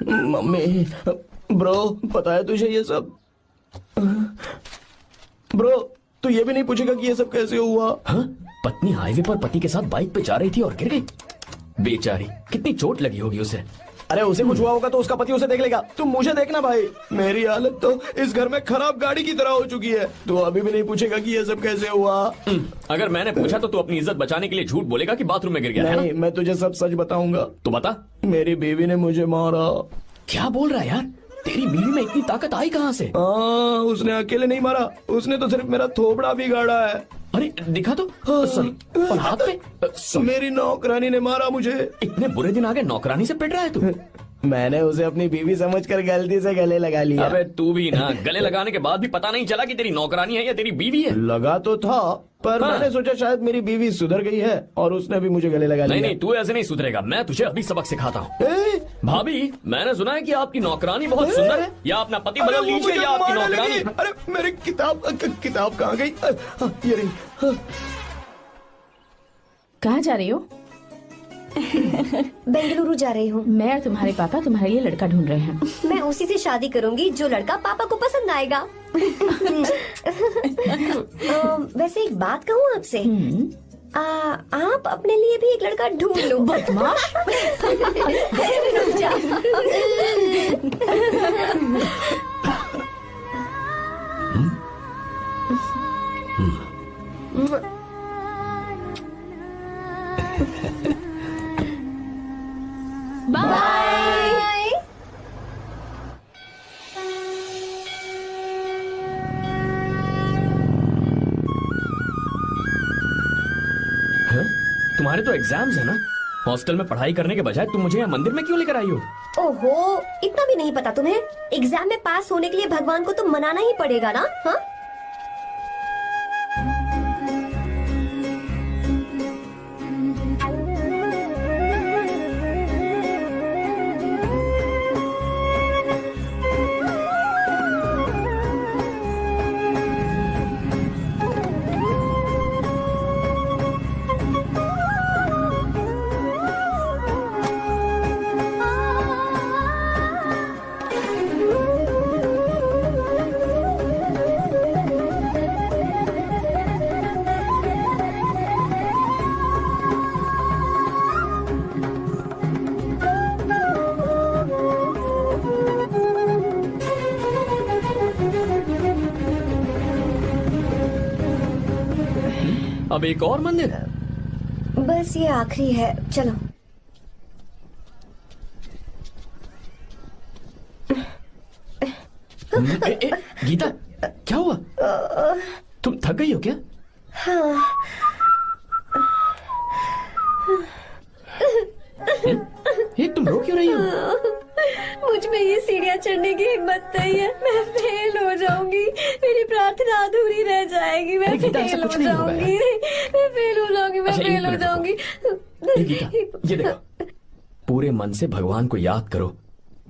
मम्मी, ब्रो, पता है तुझे ये सब? ब्रो, तू ये भी नहीं पूछेगा कि ये सब कैसे हुआ? हाँ? पत्नी हाईवे पर पति के साथ बाइक पे जा रही थी और गिर गई। बेचारी, कितनी चोट लगी होगी उसे। अरे उसे कुछ हुआ होगा तो उसका पति उसे देख लेगा, तुम मुझे देखना भाई। मेरी हालत तो इस घर में खराब गाड़ी की तरह हो चुकी है। तू अभी भी नहीं पूछेगा कि ये सब कैसे हुआ? अगर मैंने पूछा तो तू अपनी इज्जत बचाने के लिए झूठ बोलेगा कि बाथरूम में गिर गया है नहीं, मैं तुझे सब सच बताऊंगा। तो बता। मेरी बीवी ने मुझे मारा। क्या बोल रहा है यार? तेरी बीवी में इतनी ताकत आई कहाँ से? उसने अकेले नहीं मारा, उसने तो सिर्फ मेरा थोबड़ा बिगाड़ा है। अरे दिखा तो सॉरी, और हाथ पे sorry। मेरी नौकरानी ने मारा मुझे। इतने बुरे दिन आ गए, नौकरानी से पिट रहा है तू? मैंने उसे अपनी बीवी समझकर गलती से गले लगा लिया। अबे तू भी ना, गले लगाने के बाद भी पता नहीं चला कि तेरी नौकरानी है या तेरी बीवी है। लगा तो था, पर हाँ। मैंने सोचा शायद मेरी बीवी सुधर गई है और उसने भी मुझे गले लगा लिया। नहीं, तू ऐसे नहीं सुधरेगा, मैं तुझे अभी सबक सिखाता हूँ। भाभी, मैंने सुना है कि आपकी नौकरानी बहुत सुंदर है, या अपना पति बदल लीजिए या आपकी नौकरानी। अरे मेरी किताब कहाँ गई? ये रही। कहाँ जा रही हो? बेंगलुरु जा रही हूँ। मैं और तुम्हारे पापा तुम्हारे लिए लड़का ढूंढ रहे हैं। मैं उसी से शादी करूंगी जो लड़का पापा को पसंद आएगा। वैसे एक बात कहूँ आपसे, आप अपने लिए भी एक लड़का ढूंढ लो। बदमाश। बाय। तुम्हारे तो एग्जाम्स है ना? हॉस्टल में पढ़ाई करने के बजाय तुम मुझे यहाँ मंदिर में क्यों लेकर आई हो? ओहो, इतना भी नहीं पता तुम्हें? एग्जाम में पास होने के लिए भगवान को तो मनाना ही पड़ेगा ना? हाँ? अब एक और मंदिर? बस ये आखिरी है, चलो। गीता, क्या हुआ? तुम थक गई हो क्या? हाँ। ये तुम रो क्यों रही हो? मुझ में ये सीढ़ियाँ चढ़ने की हिम्मत नहीं है। मैं फेल हो जाऊंगी, मेरी प्रार्थना अधूरी रह जाएगी। मैं फेल हो जाऊंगी, मैं फेल हो जाऊंगी, मैं फेल हो जाऊंगी। गीता, ये देखो, पूरे मन से भगवान को याद करो।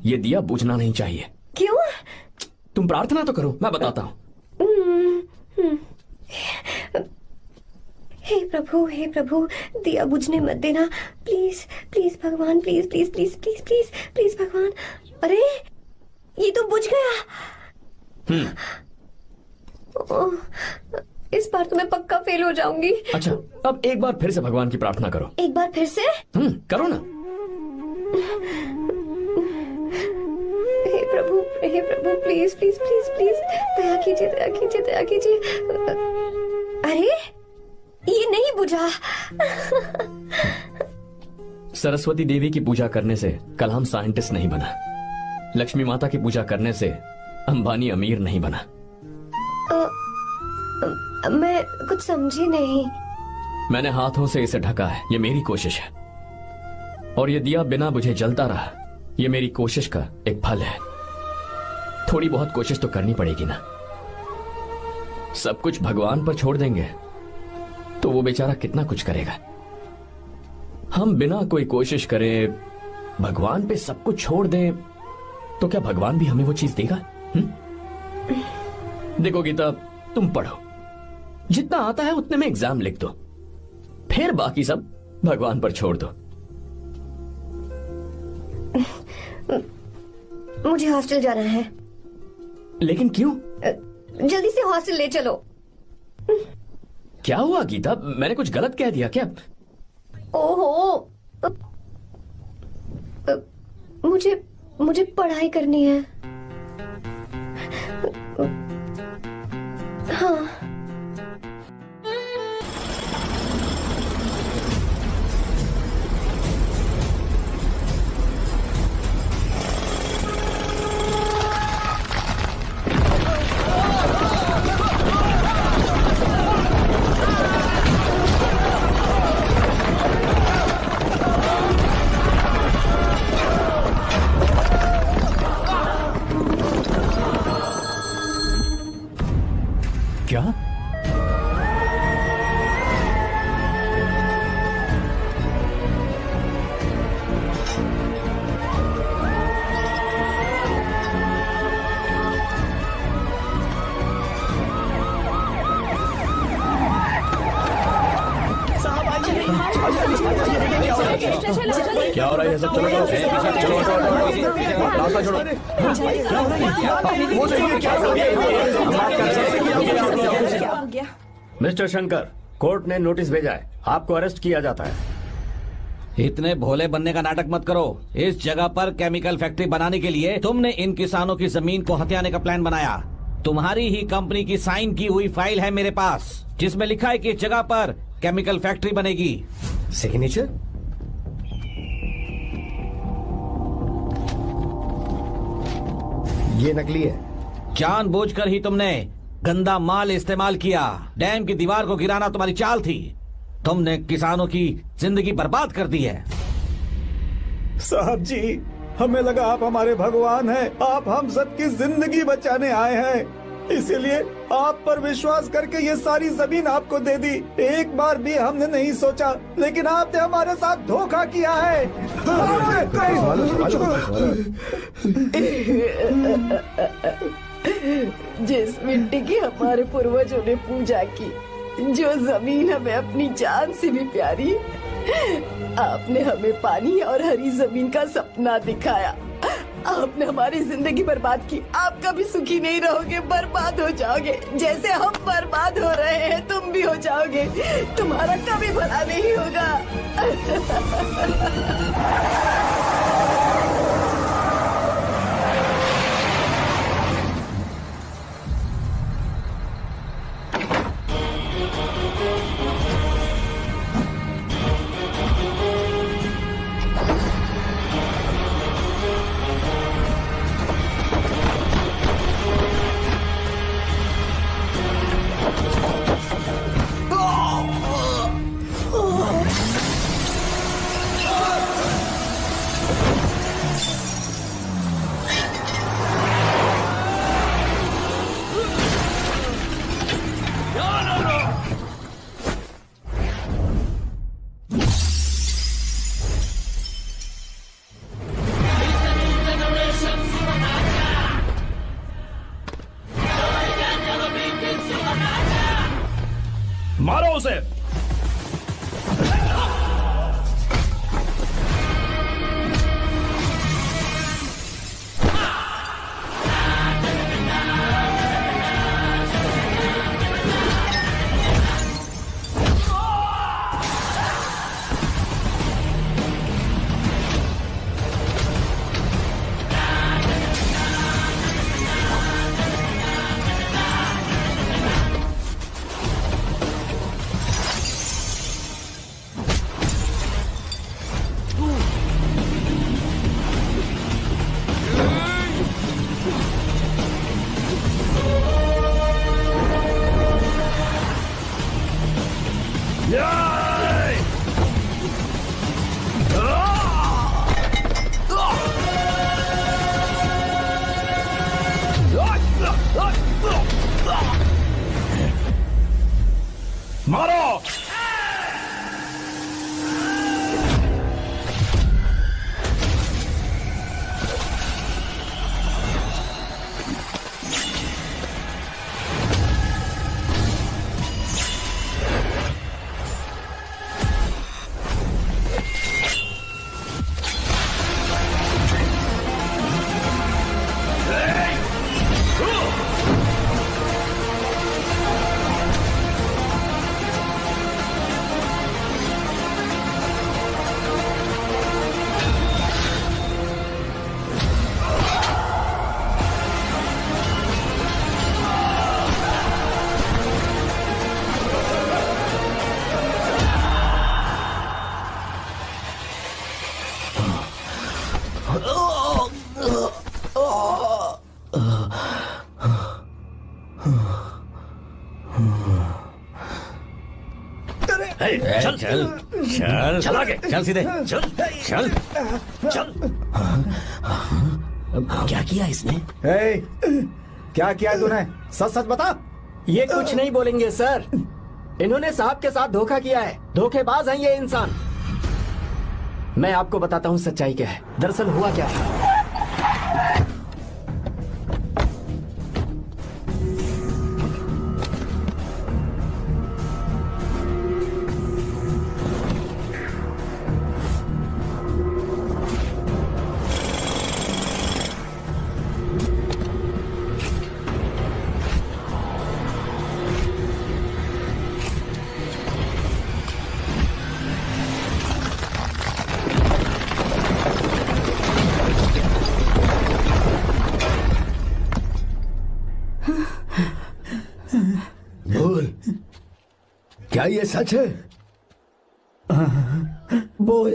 ये दिया बुझना नहीं चाहिए। क्यों? तुम प्रार्थना तो करो, मैं बताता हूँ। हे प्रभु, दिया बुझने मत देना, प्लीज प्लीज भगवान, please please please please please please भगवान। अरे ये तो बुझ गया। इस बार तो मैं पक्का फेल हो जाऊंगी। अच्छा, अब एक बार फिर से भगवान की प्रार्थना करो। एक बार फिर से? करो ना। हे प्रभु, प्लीज प्लीज प्लीज प्लीज, दया कीजिए, दया कीजिए, दया कीजिए। अरे ये नहीं बुझा। सरस्वती देवी की पूजा करने से कलाम साइंटिस्ट नहीं बना। लक्ष्मी माता की पूजा करने से अंबानी अमीर नहीं बना। मैं कुछ समझी नहीं। मैंने हाथों से इसे ढका है, ये मेरी कोशिश है। और ये दिया बिना बुझे जलता रहा, ये मेरी कोशिश का एक फल है। थोड़ी बहुत कोशिश तो करनी पड़ेगी ना। सब कुछ भगवान पर छोड़ देंगे तो वो बेचारा कितना कुछ करेगा। हम बिना कोई कोशिश करे भगवान पे सब कुछ छोड़ दें तो क्या भगवान भी हमें वो चीज देगा? देखो गीता, तुम पढ़ो, जितना आता है उतने में एग्जाम लिख दो, फिर बाकी सब भगवान पर छोड़ दो। मुझे हॉस्टल जाना है। लेकिन क्यों? जल्दी से हॉस्टल ले चलो। क्या हुआ गीता, मैंने कुछ गलत कह दिया क्या? ओहो, मुझे पढ़ाई करनी है। हाँ। क्या? क्या हो रहा है सब? चलो चलो चलो रास्ता छोड़ो। मिस्टर शंकर, कोर्ट ने नोटिस भेजा है, आपको अरेस्ट किया जाता है। इतने भोले बनने का नाटक मत करो। इस जगह पर केमिकल फैक्ट्री बनाने के लिए तुमने इन किसानों की जमीन को हथियाने का प्लान बनाया। तुम्हारी ही कंपनी की साइन की हुई फाइल है मेरे पास, जिसमें लिखा है कि इस जगह पर केमिकल फैक्ट्री बनेगी। सिग्नेचर? ये नकली है। जानबूझकर ही तुमने गंदा माल इस्तेमाल किया। डैम की दीवार को गिराना तुम्हारी चाल थी। तुमने किसानों की जिंदगी बर्बाद कर दी है। साहब जी, हमें लगा आप हमारे भगवान हैं, आप हम सबकी जिंदगी बचाने आए हैं, इसीलिए आप पर विश्वास करके ये सारी जमीन आपको दे दी। एक बार भी हमने नहीं सोचा, लेकिन आपने हमारे साथ धोखा किया है। जिस मिट्टी की हमारे पूर्वजों ने पूजा की, जो जमीन हमें अपनी जान से भी प्यारी, आपने हमें पानी और हरी जमीन का सपना दिखाया। आपने हमारी जिंदगी बर्बाद की। आप कभी सुखी नहीं रहोगे, बर्बाद हो जाओगे। जैसे हम बर्बाद हो रहे हैं, तुम भी हो जाओगे। तुम्हारा कभी भला नहीं होगा। मारो उसे। मारो। चल चल चल चल आगे चल सीधे चल चल चल। क्या किया इसने? क्या किया तूने? सच सच बता। ये कुछ नहीं बोलेंगे सर। इन्होंने साहब के साथ धोखा किया है, धोखेबाज हैं ये इंसान। मैं आपको बताता हूँ सच्चाई क्या है। दरअसल हुआ क्या है, बोल, क्या ये सच है? बोल,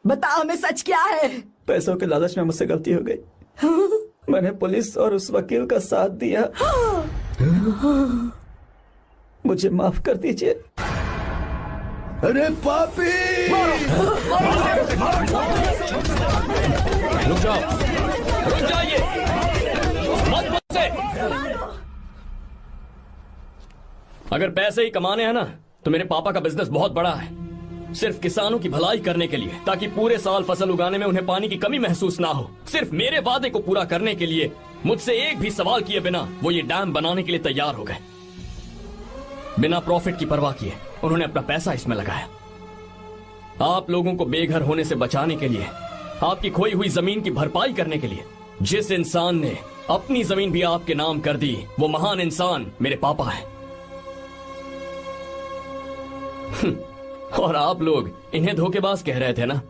बता हमें सच क्या है। पैसों के लालच में मुझसे गलती हो गई। मैंने पुलिस और उस वकील का साथ दिया। मुझे माफ कर दीजिए। अरे पापी! रुक जाओ, रुक जाइए, मत मुझसे। अगर पैसे ही कमाने हैं ना, तो मेरे पापा का बिजनेस बहुत बड़ा है, सिर्फ किसानों की भलाई करने के लिए, ताकि पूरे साल फसल उगाने में उन्हें पानी की कमी महसूस ना हो। सिर्फ मेरे वादे को पूरा करने के लिए मुझसे एक भी सवाल किए बिना वो ये डैम बनाने के लिए तैयार हो गए। बिना प्रॉफिट की परवाह किए उन्होंने अपना पैसा इसमें लगाया। आप लोगों को बेघर होने से बचाने के लिए, आपकी खोई हुई जमीन की भरपाई करने के लिए, जिस इंसान ने अपनी जमीन भी आपके नाम कर दी, वो महान इंसान मेरे पापा है। और आप लोग इन्हें धोखेबाज कह रहे थे ना?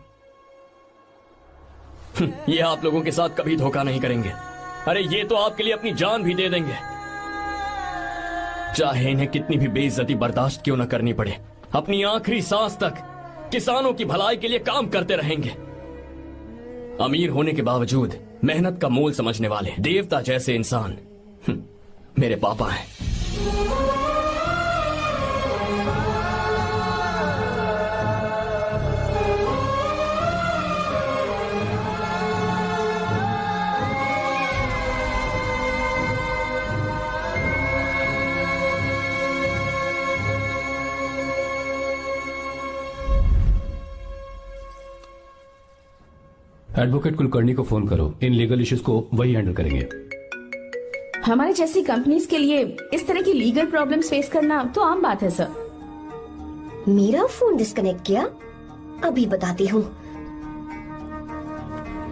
ये आप लोगों के साथ कभी धोखा नहीं करेंगे। अरे ये तो आपके लिए अपनी जान भी दे देंगे, चाहे इन्हें कितनी भी बेइज्जती बर्दाश्त क्यों न करनी पड़े। अपनी आखिरी सांस तक किसानों की भलाई के लिए काम करते रहेंगे। अमीर होने के बावजूद मेहनत का मोल समझने वाले देवता जैसे इंसान मेरे पापा हैं। एडवोकेट कुलकर्णी को फोन करो, इन लीगल इश्यूज को वही हैंडल करेंगे। हमारे जैसी कंपनीज के लिए इस तरह की लीगल प्रॉब्लम्स फेस करना तो आम बात है सर। मेरा फोन डिस्कनेक्ट किया, अभी बताती हूँ।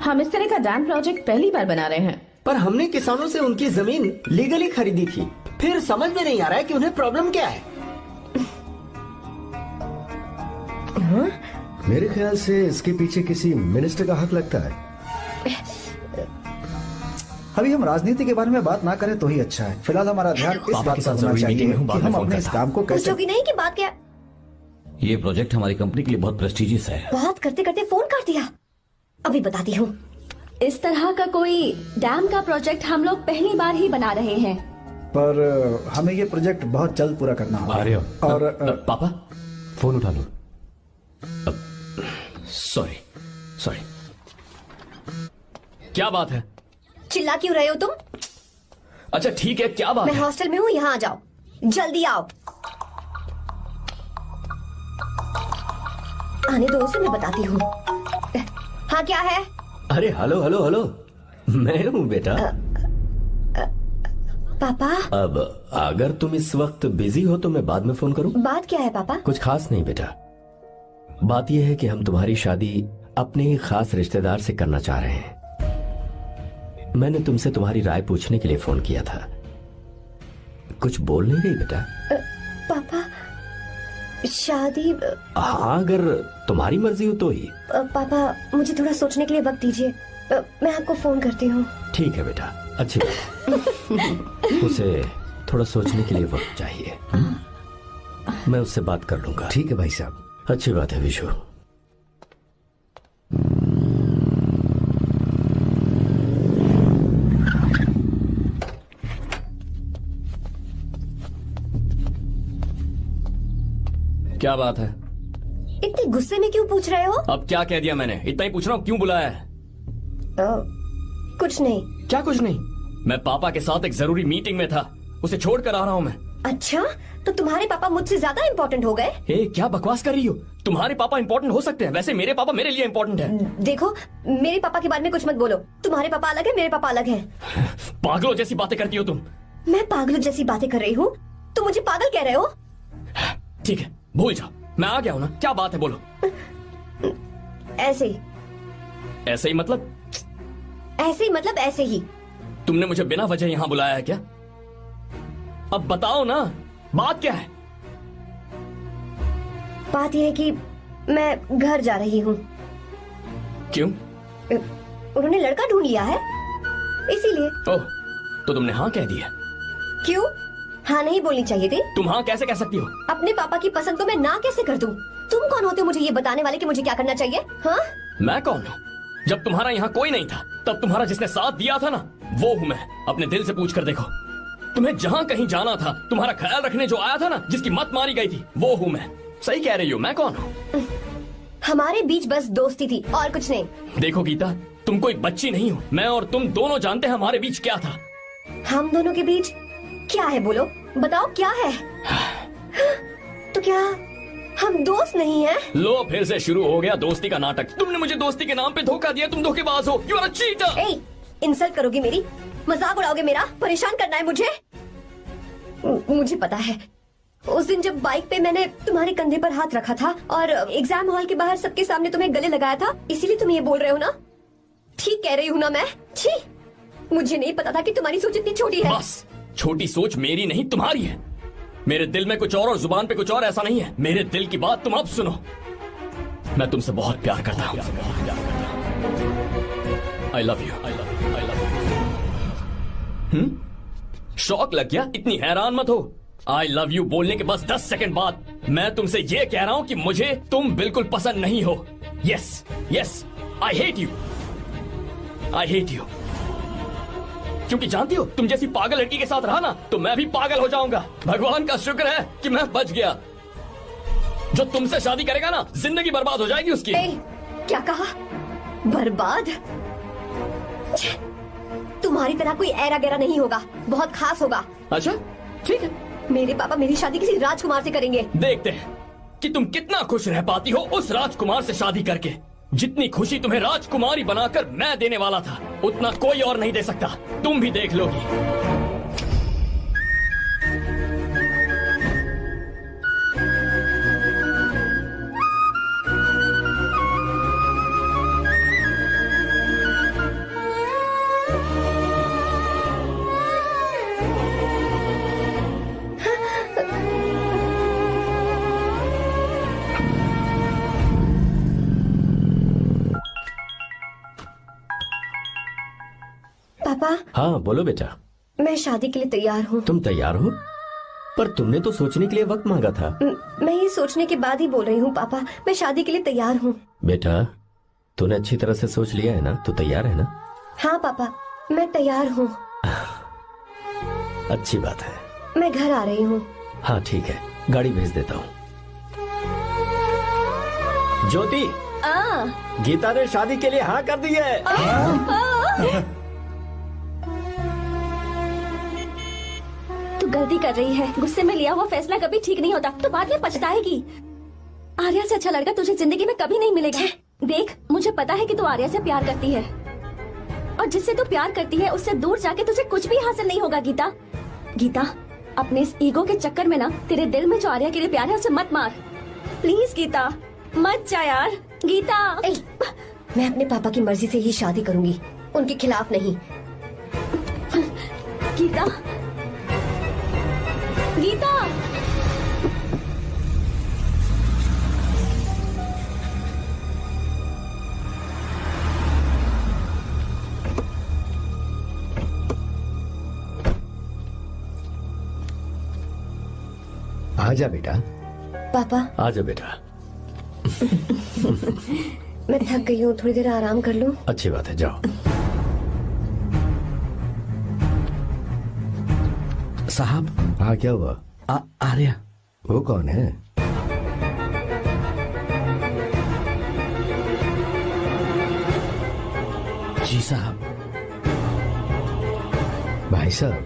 हम इस तरह का डैम प्रोजेक्ट पहली बार बना रहे हैं। पर हमने किसानों से उनकी जमीन लीगली खरीदी थी, फिर समझ में नहीं आ रहा है कि उन्हें प्रॉब्लम क्या है। हाँ? मेरे ख्याल से इसके पीछे किसी मिनिस्टर का हक लगता है। अभी हम राजनीति के बारे में बात ना करें तो ही अच्छा है। फिलहाल हमारा ध्यान इस बात पर होना चाहिए कि हम अपने इस काम को कैसे। पूछोगी नहीं कि बात क्या? ये प्रोजेक्ट हमारी कंपनी के लिए बहुत प्रेस्टिजियस है। बात करते करते फोन काट दिया, अभी बताती हूँ। इस तरह का कोई डैम का प्रोजेक्ट हम लोग पहली बार ही बना रहे हैं, पर हमें ये प्रोजेक्ट बहुत जल्द पूरा करना होगा। और पापा फोन उठा लो। सॉरी, क्या बात है? चिल्ला क्यों रहे हो तुम? अच्छा ठीक है, क्या बात मैं है? हॉस्टल में हूँ, यहाँ आ जाओ, जल्दी आओ। आने दो उसे, मैं बताती हूँ। हाँ क्या है? अरे हेलो हेलो हेलो, मैं हूँ बेटा। पापा। अब अगर तुम इस वक्त बिजी हो तो मैं बाद में फोन करूँ? बात क्या है पापा? कुछ खास नहीं बेटा, बात यह है कि हम तुम्हारी शादी अपने ही खास रिश्तेदार से करना चाह रहे हैं। मैंने तुमसे तुम्हारी राय पूछने के लिए फोन किया था। कुछ बोल नहीं रही बेटा? पापा शादी। हाँ अगर तुम्हारी मर्जी हो तो ही। पापा मुझे थोड़ा सोचने के लिए वक्त दीजिए, मैं आपको फोन करती हूँ। ठीक है बेटा, अच्छी बात। उसे थोड़ा सोचने के लिए वक्त चाहिए। मैं उससे बात कर लूंगा। ठीक है भाई साहब। अच्छी बात है विशु। क्या बात है? इतने गुस्से में क्यों पूछ रहे हो? अब क्या कह दिया मैंने? इतना ही पूछ रहा हूँ, क्यों बुलाया है? कुछ नहीं। क्या कुछ नहीं? मैं पापा के साथ एक जरूरी मीटिंग में था। उसे छोड़ कर आ रहा हूँ मैं। अच्छा, तो तुम्हारे पापा मुझसे ज्यादा इम्पोर्टेंट हो गए? ए, क्या बकवास कर रही हो? तुम्हारे पापा इम्पोर्टेंट हो सकते हैं, वैसे मेरे पापा मेरे लिए इम्पोर्टेंट है। देखो, मेरे पापा के बारे में कुछ मत बोलो। तुम्हारे पापा अलग है, मेरे पापा अलग है। पागलों जैसी बातें करती हो तुम। मैं पागलों जैसी बातें कर रही हूँ? तुम मुझे पागल कह रहे हो? ठीक है, भूल जाओ, मैं आ गया हूँ ना। क्या बात है, बोलो। ऐसे ही। ऐसे ही मतलब? ऐसे ही मतलब ऐसे ही। तुमने मुझे बिना वजह यहाँ बुलाया है क्या? अब बताओ ना, बात क्या है? बात यह है कि मैं घर जा रही हूँ। क्यों? उन्होंने लड़का ढूंढ लिया है, इसीलिए। ओह, तो तुमने हाँ कह दिया? क्यों? हाँ नहीं बोलनी चाहिए थी? तुम हाँ कैसे कह सकती हो? अपने पापा की पसंद को मैं ना कैसे कर दूं? तुम कौन होते हो मुझे ये बताने वाले कि मुझे क्या करना चाहिए? हाँ? मैं कौन हूँ? जब तुम्हारा यहाँ कोई नहीं था, तब तुम्हारा जिसने साथ दिया था ना, वो हूँ मैं। अपने दिल से पूछ कर देखो। तुम्हें जहाँ कहीं जाना था, तुम्हारा ख्याल रखने जो आया था ना, जिसकी मत मारी गई थी, वो हूँ मैं। सही कह रही हो, मैं कौन हूँ? हमारे बीच बस दोस्ती थी और कुछ नहीं। देखो गीता, तुम कोई बच्ची नहीं हो। मैं और तुम दोनों जानते हैं हमारे बीच क्या था। हम दोनों के बीच क्या है? बोलो, बताओ क्या है? तो क्या हम दोस्त नहीं हैं? लो, फिर से शुरू हो गया दोस्ती का नाटक। तुमने मुझे दोस्ती के नाम पे धोखा दिया। तुम धोखेबाज हो। You are a cheater. ए, इंसल्ट करोगी मेरी? मजाक उड़ाओगे मेरा? परेशान करना है मुझे? मुझे पता है, उस दिन जब बाइक पे मैंने तुम्हारे कंधे पर हाथ रखा था और एग्जाम हॉल के बाहर सबके सामने तुम्हें गले लगाया था, इसीलिए तुम ये बोल रहे हो ना? ठीक कह रही हूँ ना मैं? छी, मुझे नहीं पता था कि तुम्हारी सोच इतनी छोटी है। बस, छोटी सोच मेरी नहीं तुम्हारी है। मेरे दिल में कुछ और जुबान पे कुछ और, ऐसा नहीं है। मेरे दिल की बात तुम अब सुनो। मैं तुमसे बहुत प्यार करता हूँ। I love you. शौक लग गया? इतनी हैरान मत हो। आई लव यू बोलने के बस 10 सेकंड बाद मैं तुमसे ये कह रहा हूँ कि मुझे तुम बिल्कुल पसंद नहीं हो। Yes yes, I hate you. I hate you. क्योंकि जानती हो, तुम जैसी पागल लड़की के साथ रहा ना, तो मैं भी पागल हो जाऊंगा। भगवान का शुक्र है कि मैं बच गया। जो तुमसे शादी करेगा ना, जिंदगी बर्बाद हो जाएगी उसकी। क्या कहा? बर्बाद? तुम्हारी तरह कोई ऐरा गैरा नहीं होगा, बहुत खास होगा। अच्छा, ठीक है। मेरे पापा मेरी शादी किसी राजकुमार से करेंगे। देखते हैं कि तुम कितना खुश रह पाती हो उस राजकुमार से शादी करके। जितनी खुशी तुम्हें राजकुमारी बनाकर मैं देने वाला था, उतना कोई और नहीं दे सकता। तुम भी देख लोगी। पापा। हाँ बोलो बेटा। मैं शादी के लिए तैयार हूँ। तुम तैयार हो? पर तुमने तो सोचने के लिए वक्त मांगा था। मैं ये सोचने के बाद ही बोल रही हूँ पापा, मैं शादी के लिए तैयार हूँ। बेटा, तूने अच्छी तरह से सोच लिया है ना? तू तैयार है ना? हाँ पापा, मैं तैयार हूँ। अच्छी बात है। मैं घर आ रही हूँ। हाँ ठीक है, गाड़ी भेज देता हूँ। ज्योति, गीता ने शादी के लिए हाँ कर दी है। तू गलती कर रही है। गुस्से में लिया हुआ फैसला कभी ठीक नहीं होता, तो बाद में पछताएगी। आर्या से अच्छा लड़का तुझे जिंदगी में कभी नहीं मिलेगा। देख, मुझे पता है कि तू आर्या से प्यार करती है, और जिससे तू प्यार करती है उससे दूर जाके तुझे कुछ भी हासिल नहीं होगा। गीता, गीता, अपने इस ईगो के चक्कर में ना तेरे दिल में जो आर्या के लिए प्यार है उसे मत मार। प्लीज गीता, मत जा यार। गीता, मैं अपने पापा की मर्जी से ही शादी करूंगी, उनके खिलाफ नहीं। गीता, गीता। आजा बेटा। पापा। आजा बेटा। मैं थक गई हूँ, थोड़ी देर आराम कर लूँ। अच्छी बात है, जाओ। साहब। हाँ क्या हुआ? आर्या। वो कौन है? जी साहब। भाई साहब,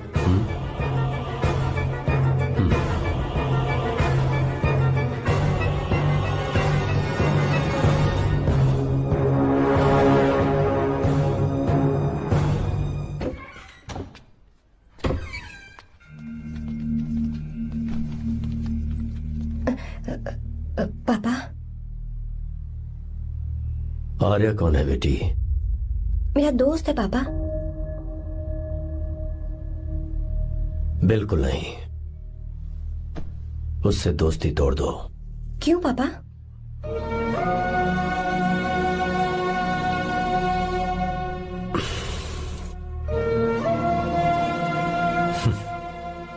पापा, आर्या कौन है बेटी? मेरा दोस्त है पापा। बिल्कुल नहीं, उससे दोस्ती तोड़ दो। क्यों पापा?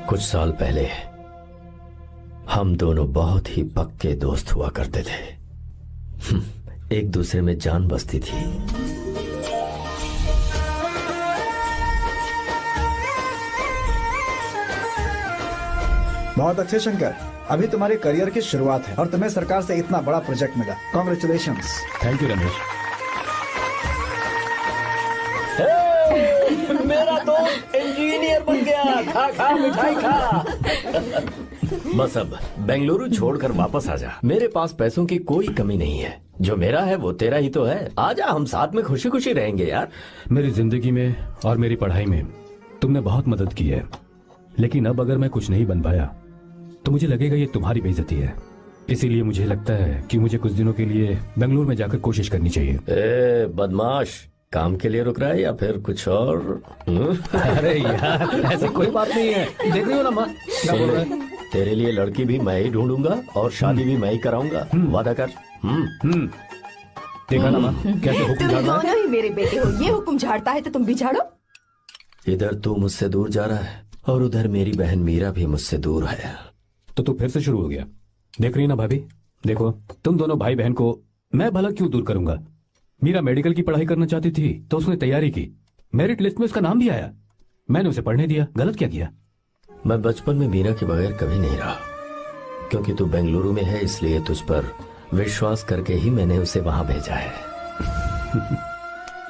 कुछ साल पहले हम दोनों बहुत ही पक्के दोस्त हुआ करते थे। एक दूसरे में जान बसती थी। बहुत अच्छे शंकर, अभी तुम्हारे करियर की शुरुआत है और तुम्हें सरकार से इतना बड़ा प्रोजेक्ट मिला। कॉन्ग्रेचुलेशंस। Thank you Ramesh. मेरा दोस्त इंजीनियर बन गया। खा खा मिठाई खा। बस अब बेंगलुरु छोड़कर वापस आ जा। मेरे पास पैसों की कोई कमी नहीं है। जो मेरा है वो तेरा ही तो है। आजा, हम साथ में खुशी खुशी रहेंगे यार। मेरी जिंदगी में और मेरी पढ़ाई में तुमने बहुत मदद की है, लेकिन अब अगर मैं कुछ नहीं बन पाया तो मुझे लगेगा ये तुम्हारी बेइज्जती है। इसीलिए मुझे लगता है कि मुझे कुछ दिनों के लिए बेंगलुरु में जाकर कोशिश करनी चाहिए। ए बदमाश, काम के लिए रुक रहा है या फिर कुछ और? अरे यार, ऐसी कोई बात नहीं है। देख रही हो ना माँ, क्या बोल रहा है? तेरे लिए लड़की भी मैं ही ढूंढूंगा और शादी भी मैं ही कराऊंगा। वादा कर। देखा ना माँ, कैसे हुक्म तुम झाड़ रहा है? दोनों ही मेरे बेटे हो। ये हुक्म झाड़ता है तो तुम भी झाड़ो। इधर तू मुझसे दूर जा रहा है और उधर मेरी बहन मीरा भी मुझसे दूर है। तो तू फिर से शुरू हो गया। देख रही ना भाभी, देखो तुम दोनों भाई बहन को मैं भला क्यों दूर करूंगा। मीरा मेडिकल की पढ़ाई करना चाहती थी तो उसने तैयारी की, मेरिट लिस्ट में उसका नाम भी आया, मैंने उसे पढ़ने दिया। गलत क्या किया? मैं बचपन में मीरा के बगैर कभी नहीं रहा। क्योंकि तू बेंगलुरु में है इसलिए तुझ पर विश्वास करके ही मैंने उसे वहां भेजा है।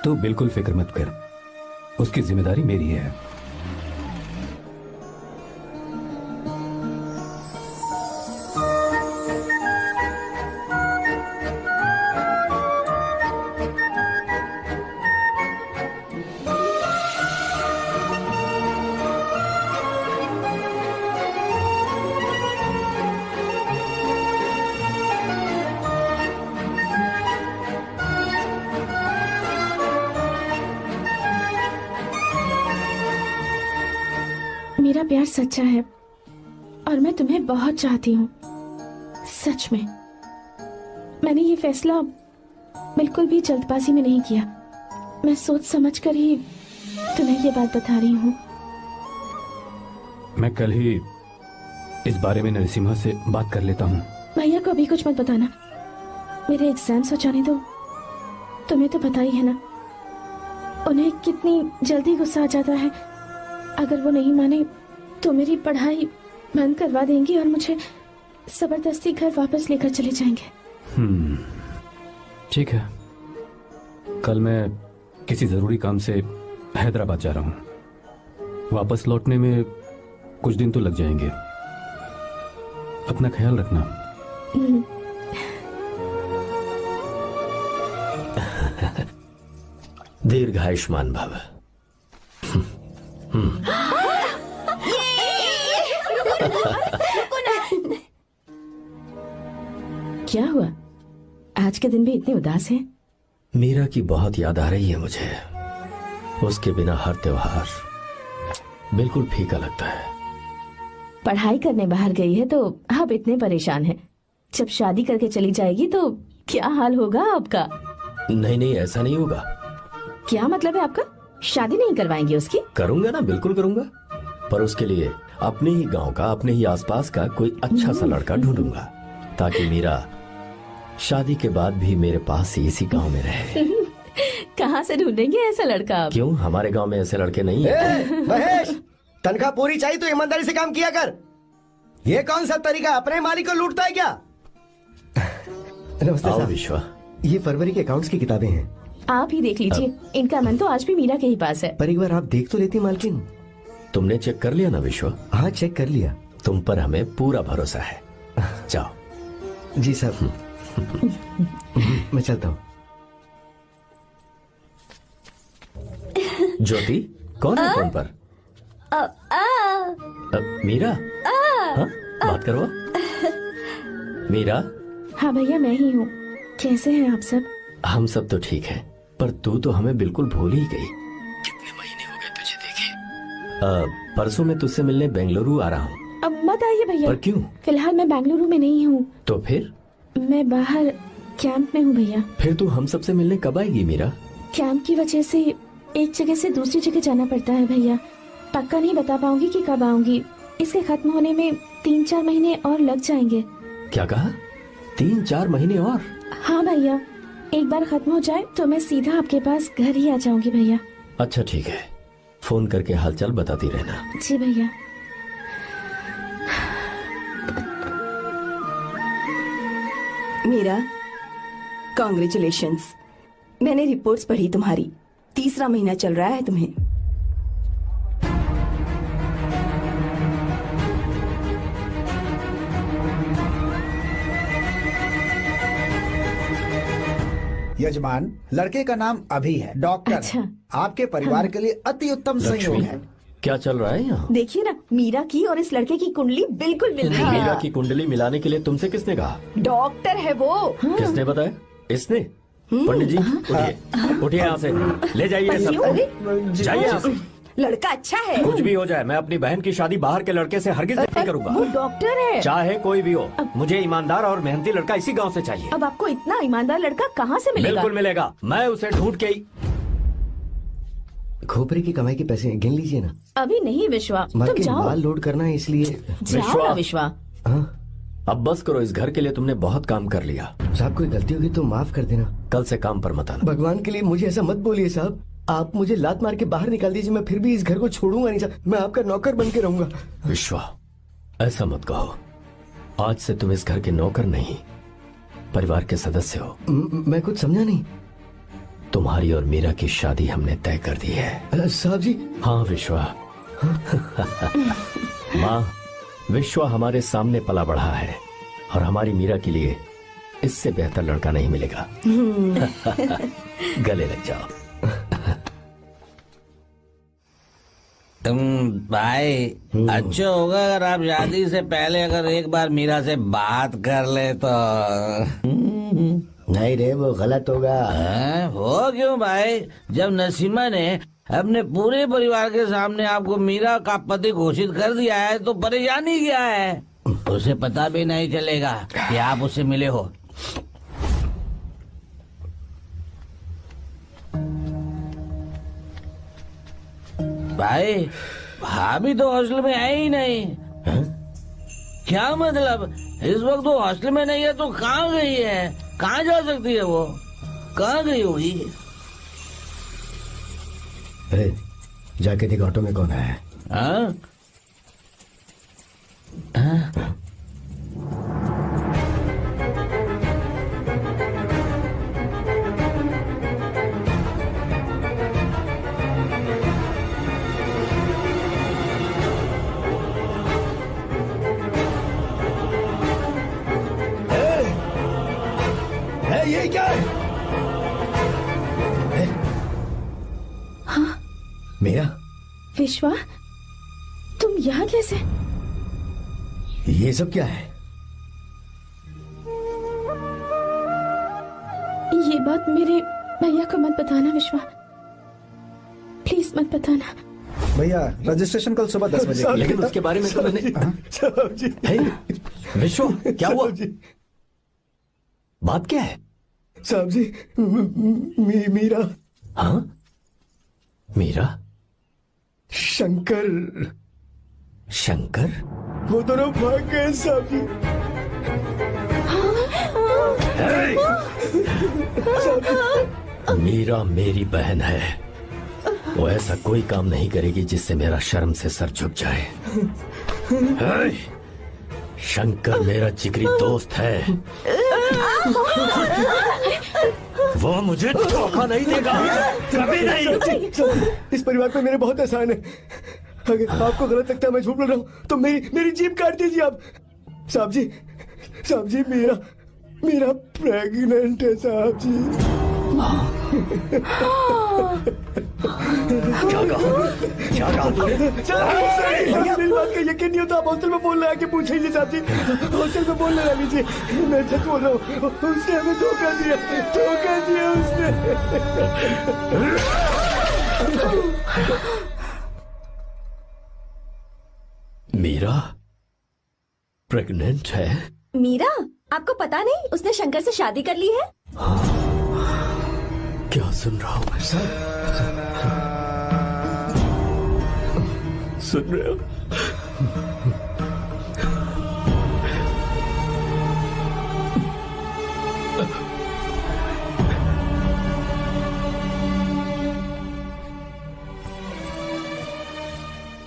तू बिल्कुल फिक्र मत कर, उसकी जिम्मेदारी मेरी है। मेरा प्यार सच्चा है और मैं तुम्हें बहुत चाहती हूँ, सच में। मैंने ये फैसला बिल्कुल भी जल्दबाजी में नहीं किया। मैं सोच समझ कर ही तुम्हें ये बात बता रही हूँ। मैं कल ही इस बारे में नरसिम्हा से बात कर लेता हूँ। भैया को अभी कुछ मत बताना, मेरे एग्जाम्स हो जाने दो। तुम्हें तो पता ही है ना उन्हें कितनी जल्दी गुस्सा आ जाता है। अगर वो नहीं माने तो मेरी पढ़ाई बंद करवा देंगे और मुझे जबरदस्ती घर वापस लेकर चले जाएंगे। ठीक है, कल मैं किसी जरूरी काम से हैदराबाद जा रहा हूँ। वापस लौटने में कुछ दिन तो लग जाएंगे। अपना ख्याल रखना। दीर्घायुष्मान भव। क्या हुआ? आज के दिन भी इतने उदास हैं? मीरा की बहुत याद आ रही है मुझे। उसके बिना हर त्योहार बिल्कुल फीका लगता है। पढ़ाई करने बाहर गई है तो अब इतने परेशान है। जब शादी करके चली जाएगी तो क्या हाल होगा आपका? नहीं नहीं, ऐसा नहीं होगा। क्या मतलब है आपका? शादी नहीं करवाएंगे उसकी? करूंगा ना, बिल्कुल करूंगा। पर उसके लिए अपने ही गांव का, अपने ही आसपास का कोई अच्छा सा लड़का ढूंढूंगा ताकि मीरा शादी के बाद भी मेरे पास ही इसी गांव में रहे। कहाँ से ढूंढेंगे ऐसा लड़का आप? क्यों, हमारे गांव में ऐसे लड़के नहीं है? महेश, तनख्वाह पूरी चाहिए तो ईमानदारी से काम किया कर। ये कौन सा तरीका, अपने मालिक को लूटता है क्या? नमस्ते साहब। विश्वा, ये फरवरी के अकाउंट्स की किताबें हैं। आप ही देख लीजिए। इनका मन तो आज भी मीरा के ही पास है। पर एक बार आप देख तो लेती मालकिन। तुमने चेक कर लिया ना विश्वा? हाँ, चेक कर लिया। तुम पर हमें पूरा भरोसा है। जाओ। जी साहब। मैं चलता हूँ। ज्योति, कौन है फोन पर? मीरा? हाँ, बात करो। मीरा? हाँ भैया, मैं ही हूँ। कैसे हैं आप सब? हम सब तो ठीक हैं, पर तू तो हमें बिल्कुल भूल ही गई। कितने महीने हो गए तुझे देखे। परसों मैं तुझसे मिलने बेंगलुरु आ रहा हूँ। अब मत आइए भैया। पर क्यों? फिलहाल मैं बेंगलुरु में नहीं हूँ। तो फिर? मैं बाहर कैंप में हूँ भैया। फिर तू हम सबसे मिलने कब आएगी मीरा? कैंप की वजह से एक जगह से दूसरी जगह जाना पड़ता है भैया। पक्का नहीं बता पाऊंगी कि कब आऊंगी। इसके खत्म होने में 3-4 महीने और लग जाएंगे। क्या कहा? 3-4 महीने और? हाँ भैया, एक बार खत्म हो जाए तो मैं सीधा आपके पास घर ही आ जाऊंगी भैया। अच्छा ठीक है, फोन करके हालचाल बताती रहना। जी भैया। मीरा, कॉन्ग्रेचुलेशंस। मैंने रिपोर्ट्स पढ़ी तुम्हारी। 3रा महीना चल रहा है तुम्हें। यजमान, लड़के का नाम अभी है, डॉक्टर। अच्छा। आपके परिवार के लिए अति उत्तम संयोग है। क्या चल रहा है यहाँ? देखिए ना, मीरा की और इस लड़के की कुंडली बिल्कुल मिल रही है। मीरा की कुंडली मिलाने के लिए तुमसे किसने कहा? डॉक्टर है वो। किसने बताया? इसने? पंडित जी, उठिए, उठिए यहाँ से, ले जाइए सब। जाइए यहाँ से। लड़का अच्छा है। कुछ भी हो जाए, मैं अपनी बहन की शादी बाहर के लड़के से हरगिज नहीं करूंगा। वो डॉक्टर है। चाहे कोई भी हो, मुझे ईमानदार और मेहनती लड़का इसी गांव से चाहिए। अब आपको इतना ईमानदार लड़का कहाँ से मिलेगा? बिल्कुल मिलेगा, मैं उसे ढूंढ के ही। खोपरे की कमाई के पैसे गिन लीजिए ना। अभी नहीं विश्वा, माँ तुम के जाओ। माल लोड करना है इसलिए। जाओ ना विश्वा। अब बस करो, इस घर के लिए तुमने बहुत काम कर लिया। साहब कोई गलती होगी तो माफ कर देना। कल से काम पर मत आना। भगवान के लिए मुझे ऐसा मत बोलिए साहब। आप मुझे लात मार के बाहर निकाल दीजिए, मैं फिर भी इस घर को छोड़ूंगा नहीं साहब। मैं आपका नौकर बन के रहूंगा। विश्वा, ऐसा मत कहो। आज से तुम इस घर के नौकर नहीं, परिवार के सदस्य हो। मैं कुछ समझा नहीं। तुम्हारी और मीरा की शादी हमने तय कर दी है। साहब जी। हाँ विश्वा। माँ, विश्वा हमारे सामने पला बढ़ा है और हमारी मीरा के लिए इससे बेहतर लड़का नहीं मिलेगा। गले लग जाओ। तुम भाई, अच्छा होगा अगर आप शादी से पहले अगर एक बार मीरा से बात कर ले तो। नहीं रे, वो गलत होगा। हो क्यों भाई? जब नसीमा ने अपने पूरे परिवार के सामने आपको मीरा का पति घोषित कर दिया है तो परेशानी क्या है? उसे पता भी नहीं चलेगा कि आप उससे मिले हो। भाई, भाभी तो हॉस्टल में है ही नहीं। क्या मतलब? इस वक्त वो हॉस्टल में नहीं है तो कहाँ गई है? कहाँ जा सकती है वो? कहाँ गई होगी? जाके देख ऑटो में कौन है। हाँ? ये क्या है? हाँ? मेरा विश्वा, तुम यहाँ कैसे? ये सब क्या है? ये बात मेरे भैया को मत बताना विश्वा, प्लीज मत बताना। भैया, रजिस्ट्रेशन कल सुबह 10 बजे। लेकिन उसके बारे में तो मैंने। विश्व, क्या हुआ? बात क्या है? साहब जी, मीरा। हाँ? मीरा? शंकर। शंकर? वो दोनों भाग गए साहब जी। मीरा मेरी बहन है, वो ऐसा कोई काम नहीं करेगी जिससे मेरा शर्म से सर झुक जाए। शंकर मेरा जिगरी दोस्त है, वो मुझे धोखा नहीं देगा, कभी नहीं। इस परिवार पे मेरे बहुत एहसान है। अगर आपको गलत लगता है मैं झूठ बोल रहा हूँ तो मेरी जीभ काट दीजिए आप। साहब जी मेरा प्रेग्नेंट है साहब जी। क्या कहा तूने? मेरी बात का यकीन नहीं होता, आप हॉस्टल में फोन लगा के पूछिए साहब जी, हॉस्टल में फोन लगा लीजिए। मैं सच बोल रहा हूँ, उसने हमें धोखा दिया उसने। मीरा प्रेग्नेंट है? मीरा, आपको पता नहीं उसने शंकर से शादी कर ली है? क्या सुन रहा हूँ मैं? सुन रहे हो?